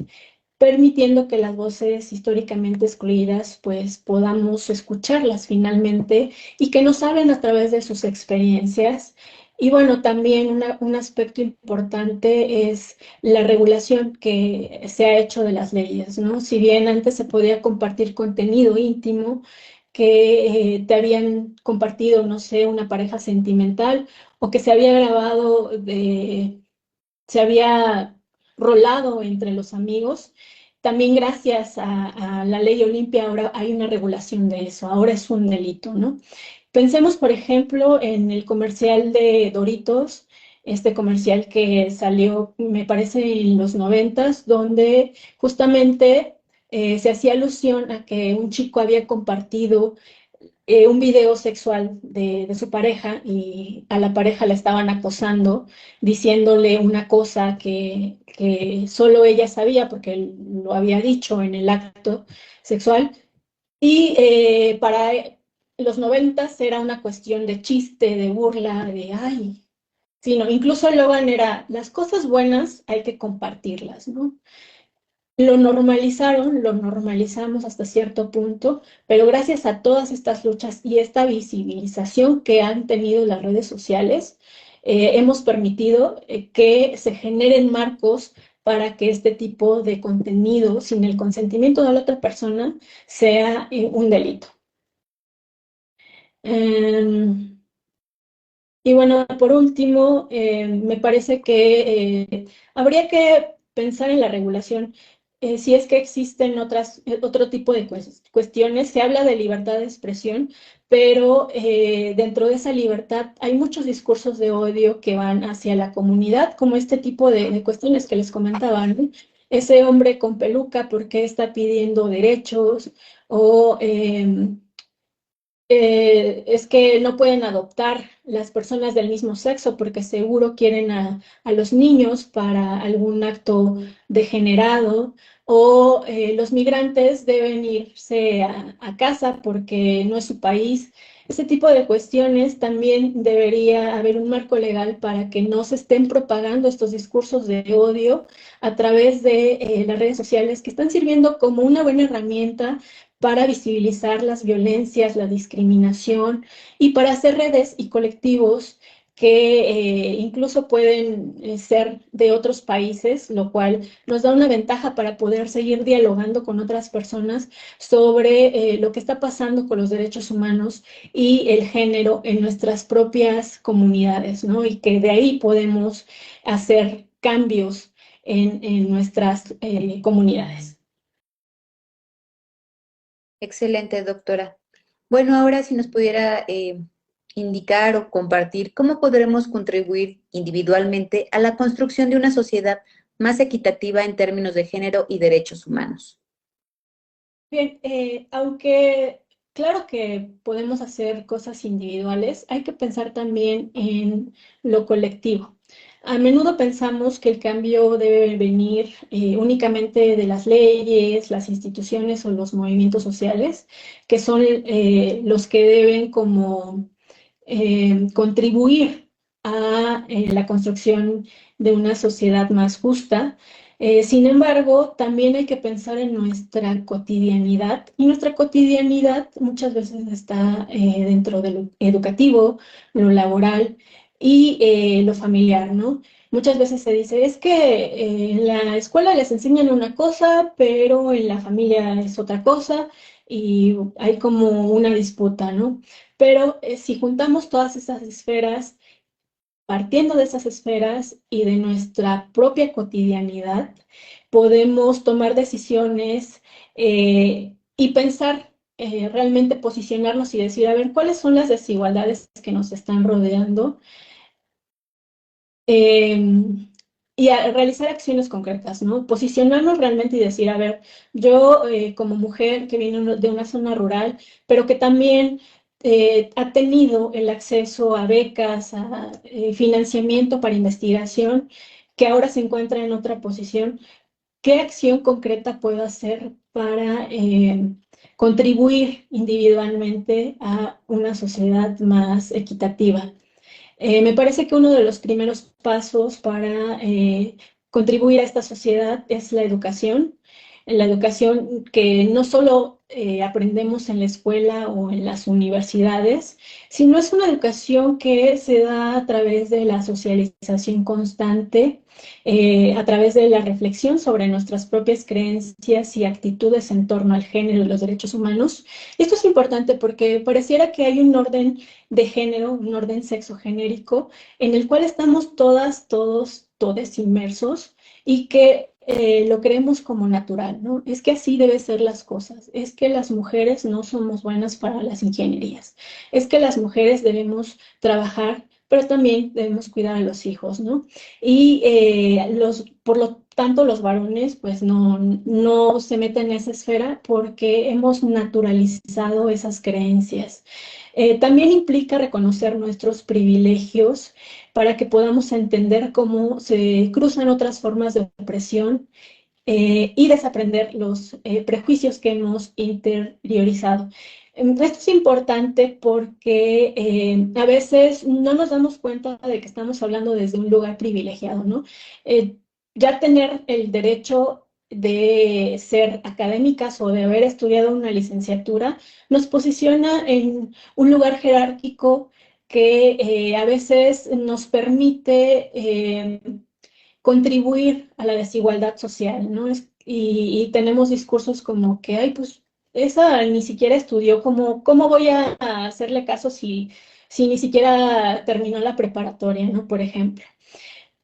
permitiendo que las voces históricamente excluidas pues podamos escucharlas finalmente y que nos hablen a través de sus experiencias. Y bueno, también un aspecto importante es la regulación que se ha hecho de las leyes, ¿no? Si bien antes se podía compartir contenido íntimo que te habían compartido, no sé, una pareja sentimental o que se había grabado, se había rolado entre los amigos. También gracias a la ley Olimpia ahora hay una regulación de eso, ahora es un delito, ¿no? Pensemos, por ejemplo, en el comercial de Doritos, este comercial que salió, me parece, en los 90, donde justamente se hacía alusión a que un chico había compartido un video sexual de su pareja y a la pareja la estaban acosando, diciéndole una cosa que solo ella sabía porque él lo había dicho en el acto sexual. Y para los 90 era una cuestión de chiste, de burla, de ay, sino incluso el Logan era las cosas buenas hay que compartirlas, ¿no? Lo normalizaron, lo normalizamos hasta cierto punto, pero gracias a todas estas luchas y esta visibilización que han tenido las redes sociales, hemos permitido que se generen marcos para que este tipo de contenido, sin el consentimiento de la otra persona, sea un delito. Um, y bueno, por último, me parece que habría que pensar en la regulación. Si es que existen otro tipo de cuestiones, se habla de libertad de expresión, pero dentro de esa libertad hay muchos discursos de odio que van hacia la comunidad, como este tipo de cuestiones que les comentaba, ¿no? Ese hombre con peluca, ¿por qué está pidiendo derechos? O es que no pueden adoptar las personas del mismo sexo porque seguro quieren a los niños para algún acto degenerado, o los migrantes deben irse a casa porque no es su país. Ese tipo de cuestiones también debería haber un marco legal para que no se estén propagando estos discursos de odio a través de las redes sociales, que están sirviendo como una buena herramienta para visibilizar las violencias, la discriminación y para hacer redes y colectivos que incluso pueden ser de otros países, lo cual nos da una ventaja para poder seguir dialogando con otras personas sobre lo que está pasando con los derechos humanos y el género en nuestras propias comunidades, ¿no? Y que de ahí podemos hacer cambios en nuestras comunidades. Excelente, doctora. Bueno, ahora si nos pudiera indicar o compartir cómo podremos contribuir individualmente a la construcción de una sociedad más equitativa en términos de género y derechos humanos. Bien, aunque claro que podemos hacer cosas individuales, hay que pensar también en lo colectivo. A menudo pensamos que el cambio debe venir únicamente de las leyes, las instituciones o los movimientos sociales, que son los que deben como contribuir a la construcción de una sociedad más justa. Sin embargo, también hay que pensar en nuestra cotidianidad, y nuestra cotidianidad muchas veces está dentro de lo educativo, lo laboral y lo familiar, ¿no? Muchas veces se dice, es que en la escuela les enseñan una cosa, pero en la familia es otra cosa, y hay como una disputa, ¿no? Pero si juntamos todas esas esferas, partiendo de esas esferas y de nuestra propia cotidianidad, podemos tomar decisiones y pensar, realmente posicionarnos y decir, a ver, ¿cuáles son las desigualdades que nos están rodeando? Y a realizar acciones concretas, ¿no? Posicionarnos realmente y decir, a ver, yo como mujer que viene de una zona rural, pero que también ha tenido el acceso a becas, a financiamiento para investigación, que ahora se encuentra en otra posición, ¿qué acción concreta puedo hacer para contribuir individualmente a una sociedad más equitativa? Me parece que uno de los primeros pasos para contribuir a esta sociedad es la educación que no solo aprendemos en la escuela o en las universidades, sino es una educación que se da a través de la socialización constante, a través de la reflexión sobre nuestras propias creencias y actitudes en torno al género y los derechos humanos. Esto es importante porque pareciera que hay un orden de género, un orden sexogenérico, en el cual estamos todas, todos, todes inmersos, y que lo creemos como natural, ¿no? Es que así deben ser las cosas, es que las mujeres no somos buenas para las ingenierías, es que las mujeres debemos trabajar, pero también debemos cuidar a los hijos, ¿no? Y por lo tanto, los varones pues no se meten en esa esfera porque hemos naturalizado esas creencias. También implica reconocer nuestros privilegios para que podamos entender cómo se cruzan otras formas de opresión y desaprender los prejuicios que hemos interiorizado. Esto es importante porque a veces no nos damos cuenta de que estamos hablando desde un lugar privilegiado, ¿no? Eh, ya tener el derecho de ser académicas o de haber estudiado una licenciatura nos posiciona en un lugar jerárquico que a veces nos permite contribuir a la desigualdad social, ¿no? Y tenemos discursos como que, ay, pues esa ni siquiera estudió, ¿cómo voy a hacerle caso si ni siquiera terminó la preparatoria, ¿no? Por ejemplo.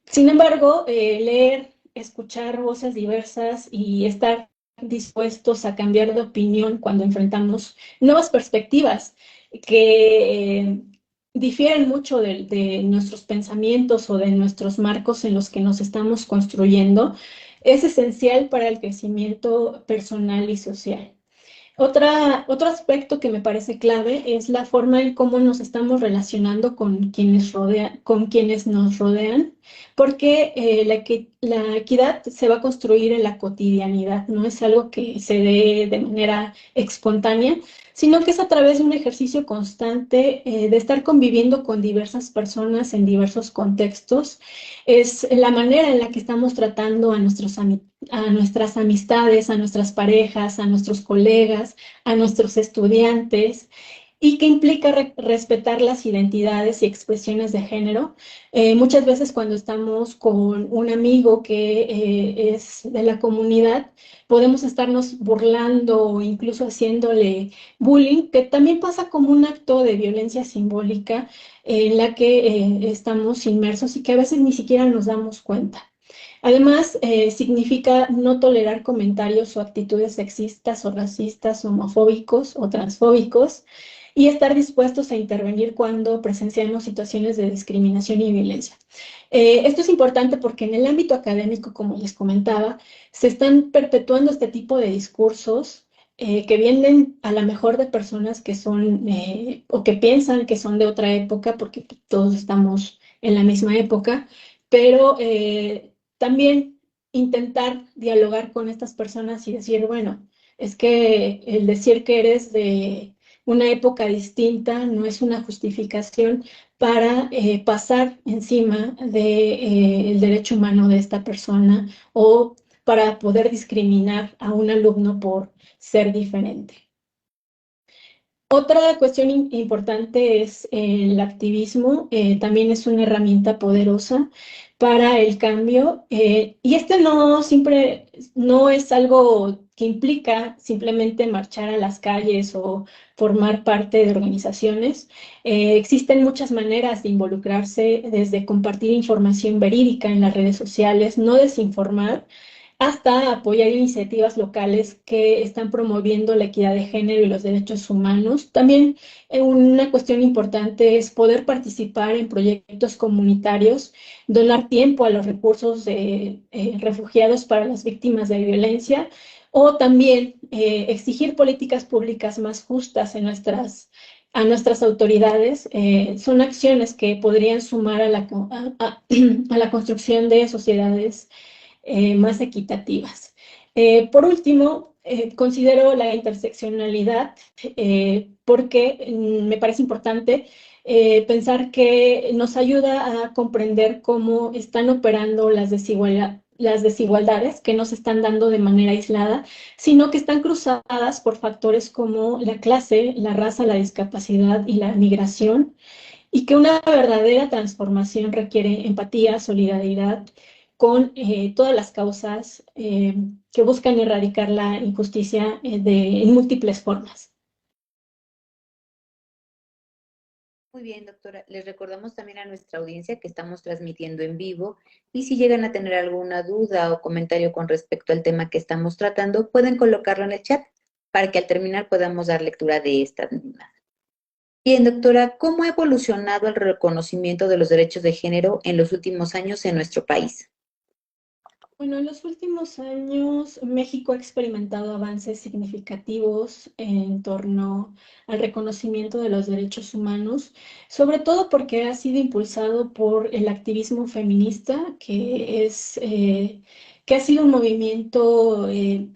Sin embargo, leer, escuchar voces diversas y estar dispuestos a cambiar de opinión cuando enfrentamos nuevas perspectivas que difieren mucho de nuestros pensamientos o de nuestros marcos en los que nos estamos construyendo, es esencial para el crecimiento personal y social. Otro aspecto que me parece clave es la forma en cómo nos estamos relacionando con quienes nos rodean, porque la equidad se va a construir en la cotidianidad, no es algo que se dé de manera espontánea, sino que es a través de un ejercicio constante de estar conviviendo con diversas personas en diversos contextos. Es la manera en la que estamos tratando a nuestras amistades, a nuestras parejas, a nuestros colegas, a nuestros estudiantes, y que implica respetar las identidades y expresiones de género. Muchas veces cuando estamos con un amigo que es de la comunidad, podemos estarnos burlando o incluso haciéndole bullying, que también pasa como un acto de violencia simbólica en la que estamos inmersos y que a veces ni siquiera nos damos cuenta. Además, significa no tolerar comentarios o actitudes sexistas o racistas, homofóbicos o transfóbicos, y estar dispuestos a intervenir cuando presenciamos situaciones de discriminación y violencia. Esto es importante porque en el ámbito académico, como les comentaba, se están perpetuando este tipo de discursos que vienen a lo mejor de personas que son o que piensan que son de otra época, porque todos estamos en la misma época, pero también intentar dialogar con estas personas y decir, bueno, es que el decir que eres de una época distinta no es una justificación para pasar encima del derecho humano de esta persona o para poder discriminar a un alumno por ser diferente. Otra cuestión importante es el activismo, también es una herramienta poderosa para el cambio y este no siempre no es algo que implica simplemente marchar a las calles o formar parte de organizaciones. Existen muchas maneras de involucrarse, desde compartir información verídica en las redes sociales, no desinformar, hasta apoyar iniciativas locales que están promoviendo la equidad de género y los derechos humanos. También una cuestión importante es poder participar en proyectos comunitarios, donar tiempo a los recursos de refugiados para las víctimas de violencia, o también exigir políticas públicas más justas en a nuestras autoridades. Son acciones que podrían sumar a a la construcción de sociedades más equitativas. Por último, considero la interseccionalidad porque me parece importante pensar que nos ayuda a comprender cómo están operando las desigualdades que no se están dando de manera aislada, sino que están cruzadas por factores como la clase, la raza, la discapacidad y la migración, y que una verdadera transformación requiere empatía, solidaridad con todas las causas que buscan erradicar la injusticia en múltiples formas. Muy bien, doctora. Les recordamos también a nuestra audiencia que estamos transmitiendo en vivo y si llegan a tener alguna duda o comentario con respecto al tema que estamos tratando, pueden colocarlo en el chat para que al terminar podamos dar lectura de estas mismas. Bien, doctora, ¿cómo ha evolucionado el reconocimiento de los derechos de género en los últimos años en nuestro país? Bueno, en los últimos años México ha experimentado avances significativos en torno al reconocimiento de los derechos humanos, sobre todo porque ha sido impulsado por el activismo feminista, que ha sido un movimiento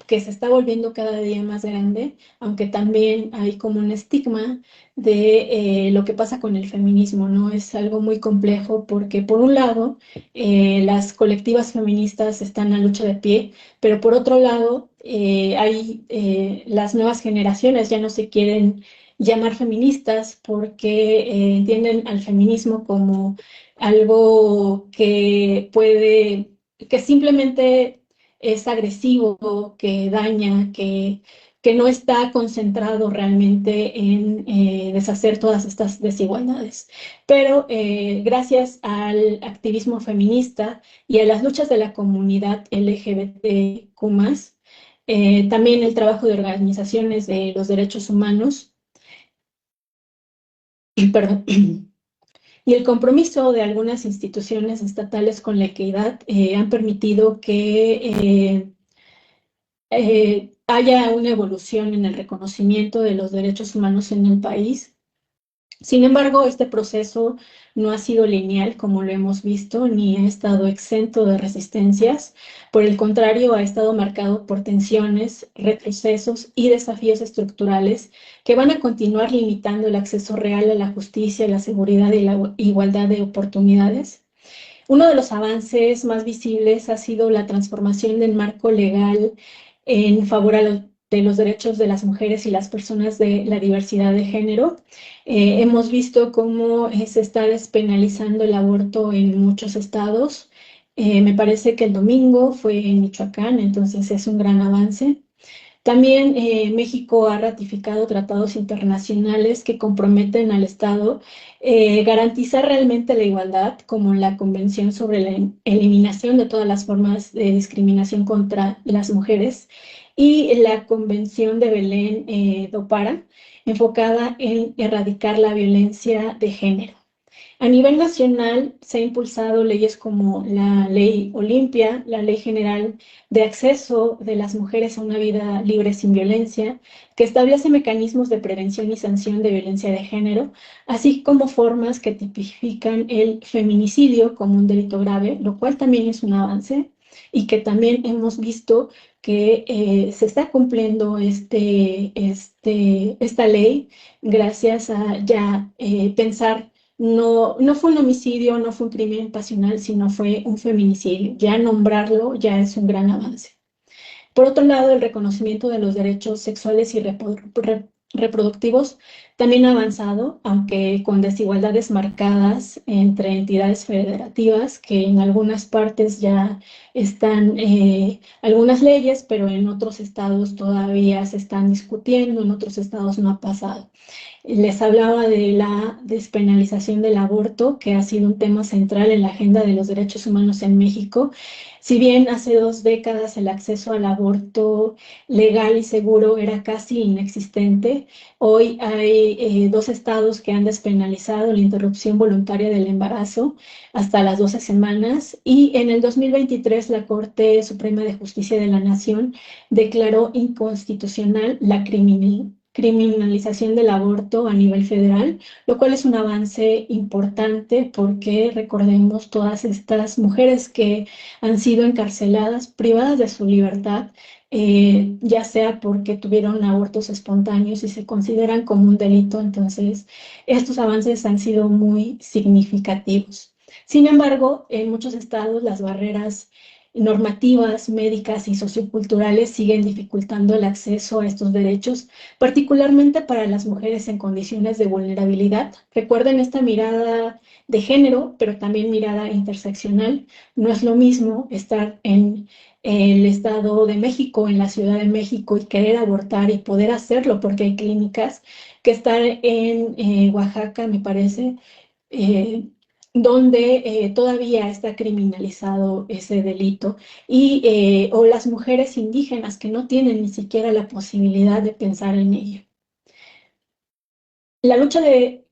que se está volviendo cada día más grande, aunque también hay como un estigma de lo que pasa con el feminismo, ¿no? Es algo muy complejo porque por un lado, las colectivas feministas están a lucha de pie, pero por otro lado, las nuevas generaciones ya no se quieren llamar feministas porque entienden al feminismo como algo que simplemente es agresivo, que daña, que no está concentrado realmente en deshacer todas estas desigualdades. Pero gracias al activismo feminista y a las luchas de la comunidad LGBTQ+, también el trabajo de organizaciones de los derechos humanos, perdón, y el compromiso de algunas instituciones estatales con la equidad han permitido que haya una evolución en el reconocimiento de los derechos humanos en el país. Sin embargo, este proceso no ha sido lineal, como lo hemos visto, ni ha estado exento de resistencias. Por el contrario, ha estado marcado por tensiones, retrocesos y desafíos estructurales que van a continuar limitando el acceso real a la justicia, la seguridad y la igualdad de oportunidades. Uno de los avances más visibles ha sido la transformación del marco legal en favor de los derechos de las mujeres y las personas de la diversidad de género. Hemos visto cómo se está despenalizando el aborto en muchos estados. Me parece que el domingo fue en Michoacán, entonces es un gran avance. También México ha ratificado tratados internacionales que comprometen al Estado garantizar realmente la igualdad, como la Convención sobre la Eliminación de todas las formas de discriminación contra las mujeres y la Convención de Belén do Pará, enfocada en erradicar la violencia de género. A nivel nacional se han impulsado leyes como la Ley Olimpia, la Ley General de Acceso de las Mujeres a una Vida Libre sin Violencia, que establece mecanismos de prevención y sanción de violencia de género, así como formas que tipifican el feminicidio como un delito grave, lo cual también es un avance y que también hemos visto que se está cumpliendo esta ley gracias a ya pensar no fue un homicidio, no fue un crimen pasional, sino fue un feminicidio. Ya nombrarlo ya es un gran avance. Por otro lado, el reconocimiento de los derechos sexuales y reproductivos también ha avanzado, aunque con desigualdades marcadas entre entidades federativas, que en algunas partes ya están algunas leyes, pero en otros estados todavía se están discutiendo, en otros estados no ha pasado. Les hablaba de la despenalización del aborto, que ha sido un tema central en la agenda de los derechos humanos en México. Si bien hace 2 décadas el acceso al aborto legal y seguro era casi inexistente, hoy hay 2 estados que han despenalizado la interrupción voluntaria del embarazo hasta las 12 semanas, y en el 2023 la Corte Suprema de Justicia de la Nación declaró inconstitucional la criminalización del aborto a nivel federal, lo cual es un avance importante porque recordemos todas estas mujeres que han sido encarceladas, privadas de su libertad, ya sea porque tuvieron abortos espontáneos y se consideran como un delito. Entonces, estos avances han sido muy significativos. Sin embargo, en muchos estados las barreras normativas, médicas y socioculturales siguen dificultando el acceso a estos derechos, particularmente para las mujeres en condiciones de vulnerabilidad. Recuerden esta mirada de género, pero también mirada interseccional. No es lo mismo estar en el Estado de México, en la Ciudad de México, y querer abortar y poder hacerlo porque hay clínicas, que estar en Oaxaca, me parece, eh, donde todavía está criminalizado ese delito, o las mujeres indígenas que no tienen ni siquiera la posibilidad de pensar en ello. La lucha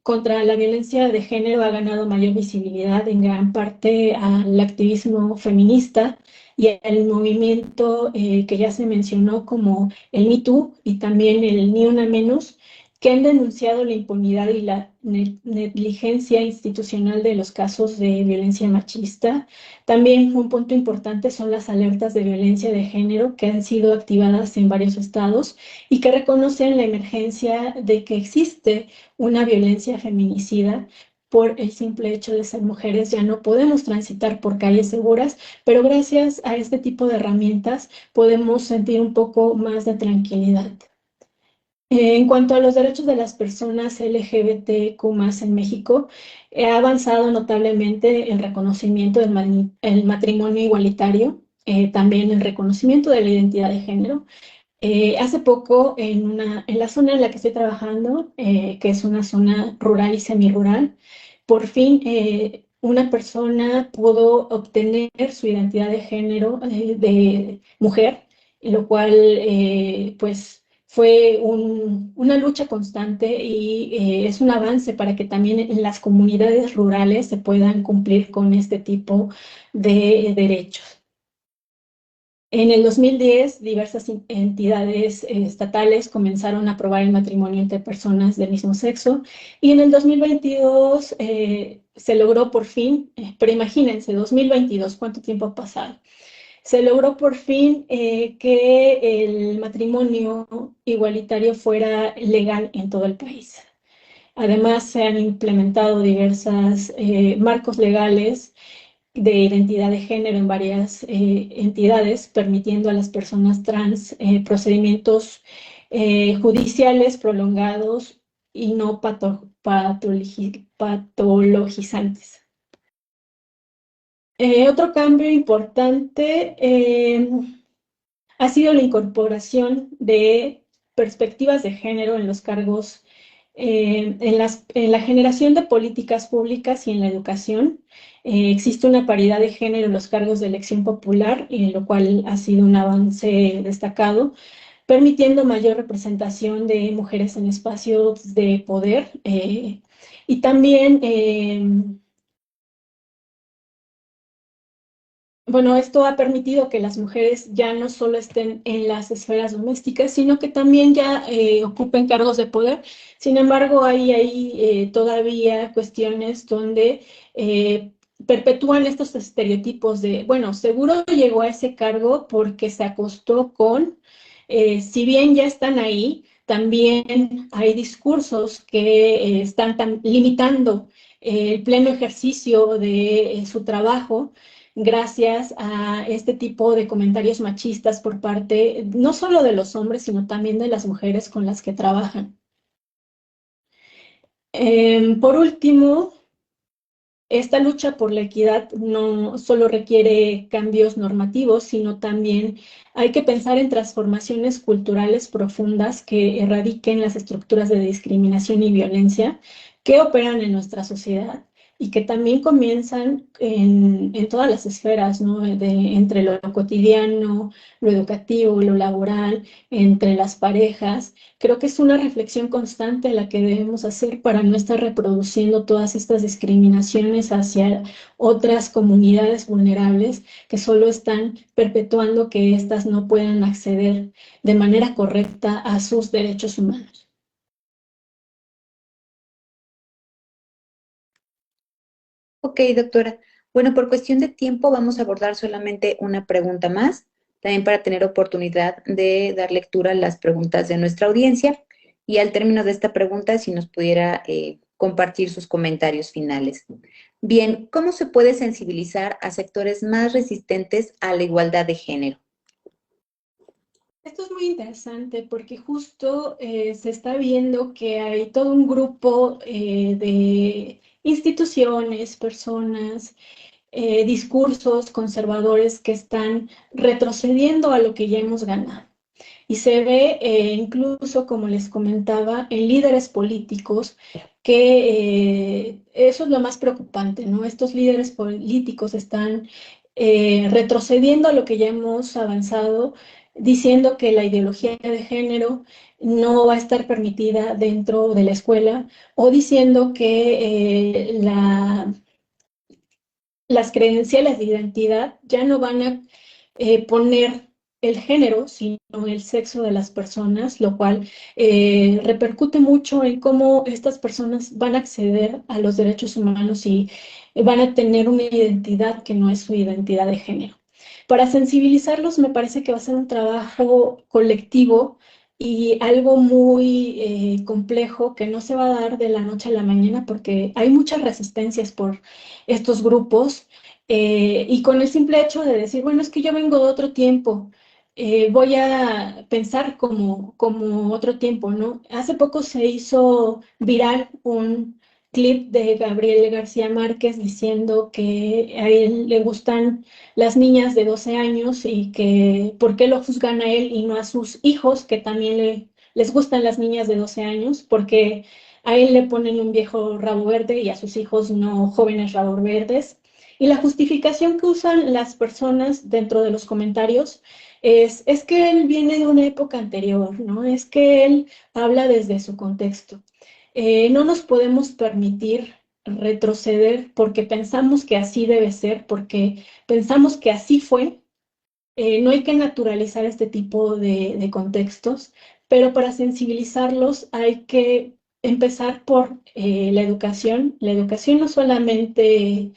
contra la violencia de género ha ganado mayor visibilidad en gran parte al activismo feminista y al movimiento que ya se mencionó como el Me Too y también el Ni Una Menos, que han denunciado la impunidad y la negligencia institucional de los casos de violencia machista. También un punto importante son las alertas de violencia de género que han sido activadas en varios estados y que reconocen la emergencia de que existe una violencia feminicida. Por el simple hecho de ser mujeres ya no podemos transitar por calles seguras, pero gracias a este tipo de herramientas podemos sentir un poco más de tranquilidad. En cuanto a los derechos de las personas LGBTQ+ en México, ha avanzado notablemente el reconocimiento del matrimonio igualitario, también el reconocimiento de la identidad de género. Hace poco, en la zona en la que estoy trabajando, que es una zona rural y semirural, por fin una persona pudo obtener su identidad de género de mujer, lo cual pues fue una lucha constante y es un avance para que también en las comunidades rurales se puedan cumplir con este tipo de derechos. En el 2010, diversas entidades estatales comenzaron a aprobar el matrimonio entre personas del mismo sexo, y en el 2022 se logró por fin, pero imagínense, 2022, ¿cuánto tiempo ha pasado? Se logró por fin que el matrimonio igualitario fuera legal en todo el país. Además, se han implementado diversos marcos legales de identidad de género en varias entidades, permitiendo a las personas trans procedimientos judiciales prolongados y no patologizantes. Otro cambio importante ha sido la incorporación de perspectivas de género en los cargos, en la generación de políticas públicas y en la educación. Existe una paridad de género en los cargos de elección popular, lo cual ha sido un avance destacado, permitiendo mayor representación de mujeres en espacios de poder, y también bueno, esto ha permitido que las mujeres ya no solo estén en las esferas domésticas, sino que también ya ocupen cargos de poder. Sin embargo, hay todavía cuestiones donde perpetúan estos estereotipos de, bueno, seguro llegó a ese cargo porque se acostó con, si bien ya están ahí, también hay discursos que están limitando el pleno ejercicio de su trabajo gracias a este tipo de comentarios machistas por parte no solo de los hombres, sino también de las mujeres con las que trabajan. Por último, esta lucha por la equidad no solo requiere cambios normativos, sino también hay que pensar en transformaciones culturales profundas que erradiquen las estructuras de discriminación y violencia que operan en nuestra sociedad y que también comienzan en todas las esferas, ¿no? Entre lo cotidiano, lo educativo, lo laboral, entre las parejas. Creo que es una reflexión constante la que debemos hacer para no estar reproduciendo todas estas discriminaciones hacia otras comunidades vulnerables que solo están perpetuando que éstas no puedan acceder de manera correcta a sus derechos humanos. Ok, doctora. Bueno, por cuestión de tiempo vamos a abordar solamente una pregunta más, también para tener oportunidad de dar lectura a las preguntas de nuestra audiencia. Y al término de esta pregunta, si nos pudiera compartir sus comentarios finales. Bien, ¿cómo se puede sensibilizar a sectores más resistentes a la igualdad de género? Esto es muy interesante porque justo se está viendo que hay todo un grupo de instituciones, personas, discursos conservadores que están retrocediendo a lo que ya hemos ganado. Y se ve incluso, como les comentaba, en líderes políticos que eso es lo más preocupante, ¿no? Estos líderes políticos están retrocediendo a lo que ya hemos avanzado, diciendo que la ideología de género no va a estar permitida dentro de la escuela o diciendo que las credenciales de identidad ya no van a poner el género, sino el sexo de las personas, lo cual repercute mucho en cómo estas personas van a acceder a los derechos humanos y van a tener una identidad que no es su identidad de género. Para sensibilizarlos me parece que va a ser un trabajo colectivo y algo muy complejo que no se va a dar de la noche a la mañana porque hay muchas resistencias por estos grupos y con el simple hecho de decir, bueno, es que yo vengo de otro tiempo, voy a pensar como otro tiempo, ¿no? Hace poco se hizo viral un clip de Gabriel García Márquez diciendo que a él le gustan las niñas de 12 años y que por qué lo juzgan a él y no a sus hijos, que también les gustan las niñas de 12 años, porque a él le ponen un viejo rabo verde y a sus hijos no jóvenes rabos verdes. Y la justificación que usan las personas dentro de los comentarios es que él viene de una época anterior, ¿no? Es que él habla desde su contexto. No nos podemos permitir retroceder porque pensamos que así debe ser, porque pensamos que así fue. No hay que naturalizar este tipo de contextos, pero para sensibilizarlos hay que empezar por la educación. La educación no solamente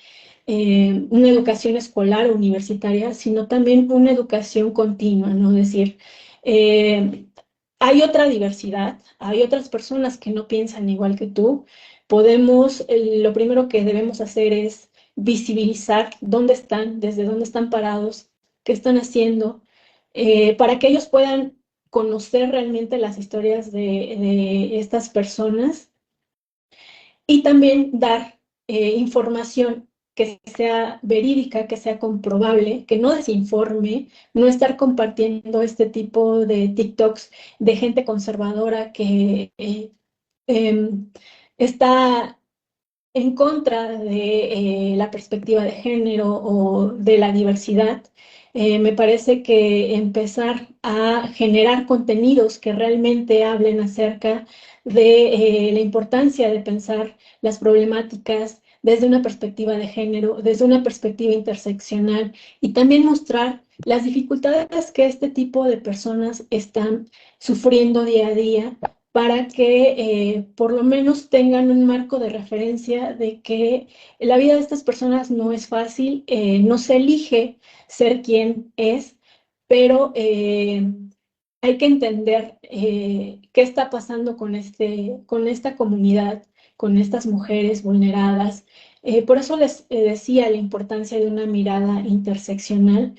una educación escolar o universitaria, sino también una educación continua, ¿no? Es decir, eh, hay otra diversidad, hay otras personas que no piensan igual que tú. Lo primero que debemos hacer es visibilizar dónde están, desde dónde están parados, qué están haciendo, para que ellos puedan conocer realmente las historias de estas personas y también dar información que sea verídica, que sea comprobable, que no desinforme, no estar compartiendo este tipo de TikToks de gente conservadora que está en contra de la perspectiva de género o de la diversidad. Me parece que empezar a generar contenidos que realmente hablen acerca de la importancia de pensar las problemáticas desde una perspectiva de género, desde una perspectiva interseccional y también mostrar las dificultades que este tipo de personas están sufriendo día a día para que por lo menos tengan un marco de referencia de que la vida de estas personas no es fácil, no se elige ser quien es, pero hay que entender qué está pasando con esta comunidad, con estas mujeres vulneradas. Por eso les decía la importancia de una mirada interseccional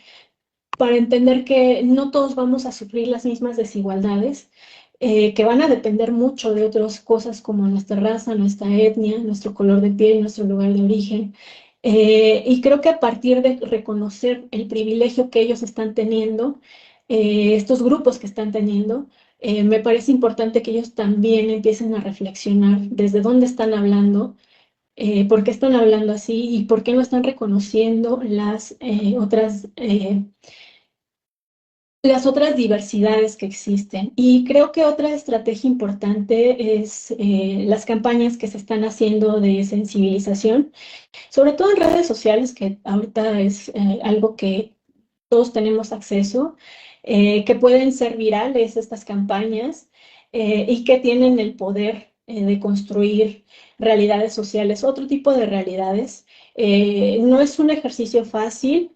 para entender que no todos vamos a sufrir las mismas desigualdades, que van a depender mucho de otras cosas como nuestra raza, nuestra etnia, nuestro color de piel, nuestro lugar de origen. Y creo que a partir de reconocer el privilegio que ellos están teniendo, estos grupos que están teniendo, me parece importante que ellos también empiecen a reflexionar desde dónde están hablando, por qué están hablando así y por qué no están reconociendo las otras diversidades que existen. Y creo que otra estrategia importante es las campañas que se están haciendo de sensibilización, sobre todo en redes sociales, que ahorita es algo que todos tenemos acceso, que pueden ser virales estas campañas y que tienen el poder de construir realidades sociales, otro tipo de realidades. No es un ejercicio fácil,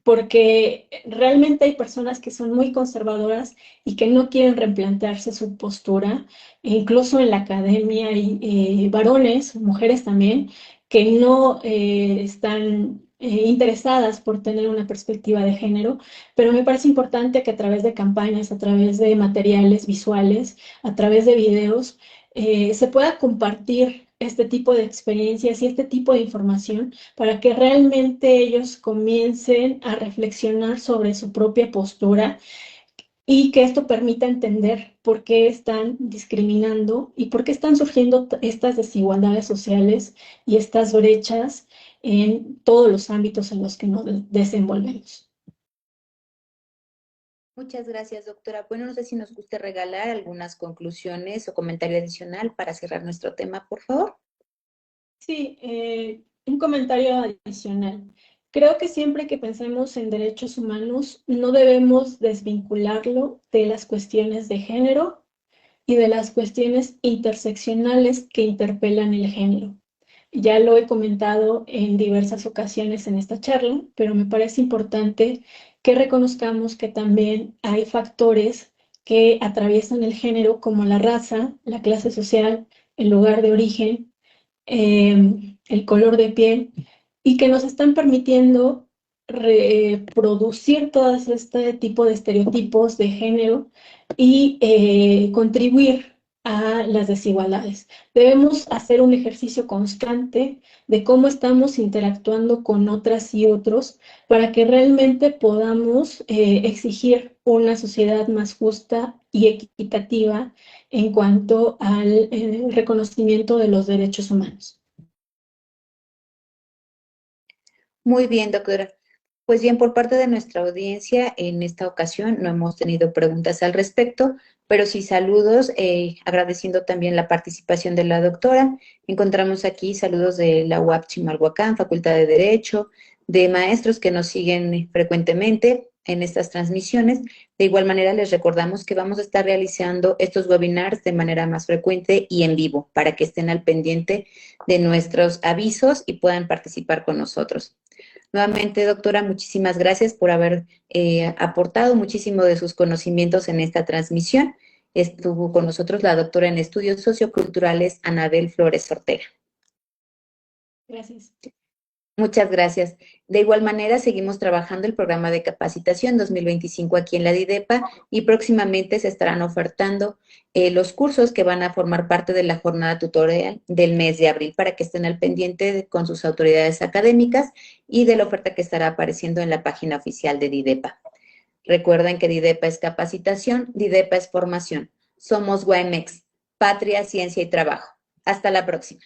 porque realmente hay personas que son muy conservadoras y que no quieren replantearse su postura. E incluso en la academia hay varones, mujeres también, que no están interesadas por tener una perspectiva de género, pero me parece importante que a través de campañas, a través de materiales visuales, a través de videos, se pueda compartir este tipo de experiencias y este tipo de información para que realmente ellos comiencen a reflexionar sobre su propia postura y que esto permita entender por qué están discriminando y por qué están surgiendo estas desigualdades sociales y estas brechas en todos los ámbitos en los que nos desenvolvemos. Muchas gracias, doctora. Bueno, no sé si nos guste regalar algunas conclusiones o comentario adicional para cerrar nuestro tema, por favor. Sí, un comentario adicional. Creo que siempre que pensemos en derechos humanos, no debemos desvincularlo de las cuestiones de género y de las cuestiones interseccionales que interpelan el género. Ya lo he comentado en diversas ocasiones en esta charla, pero me parece importante que reconozcamos que también hay factores que atraviesan el género, como la raza, la clase social, el lugar de origen, el color de piel, y que nos están permitiendo reproducir todo este tipo de estereotipos de género y contribuir a las desigualdades. Debemos hacer un ejercicio constante de cómo estamos interactuando con otras y otros para que realmente podamos exigir una sociedad más justa y equitativa en cuanto al reconocimiento de los derechos humanos. Muy bien, doctora. Pues bien, por parte de nuestra audiencia, en esta ocasión no hemos tenido preguntas al respecto, pero sí saludos, agradeciendo también la participación de la doctora. Encontramos aquí saludos de la UAP Chimalhuacán, Facultad de Derecho, de maestros que nos siguen frecuentemente en estas transmisiones. De igual manera, les recordamos que vamos a estar realizando estos webinars de manera más frecuente y en vivo, para que estén al pendiente de nuestros avisos y puedan participar con nosotros. Nuevamente, doctora, muchísimas gracias por haber aportado muchísimo de sus conocimientos en esta transmisión. Estuvo con nosotros la doctora en estudios socioculturales, Anabel Flores Ortega. Gracias. Muchas gracias. De igual manera, seguimos trabajando el programa de capacitación 2025 aquí en la DIDEPA y próximamente se estarán ofertando los cursos que van a formar parte de la jornada tutorial del mes de abril para que estén al pendiente con sus autoridades académicas y de la oferta que estará apareciendo en la página oficial de DIDEPA. Recuerden que DIDEPA es capacitación, DIDEPA es formación. Somos UAMX, Patria, Ciencia y Trabajo. Hasta la próxima.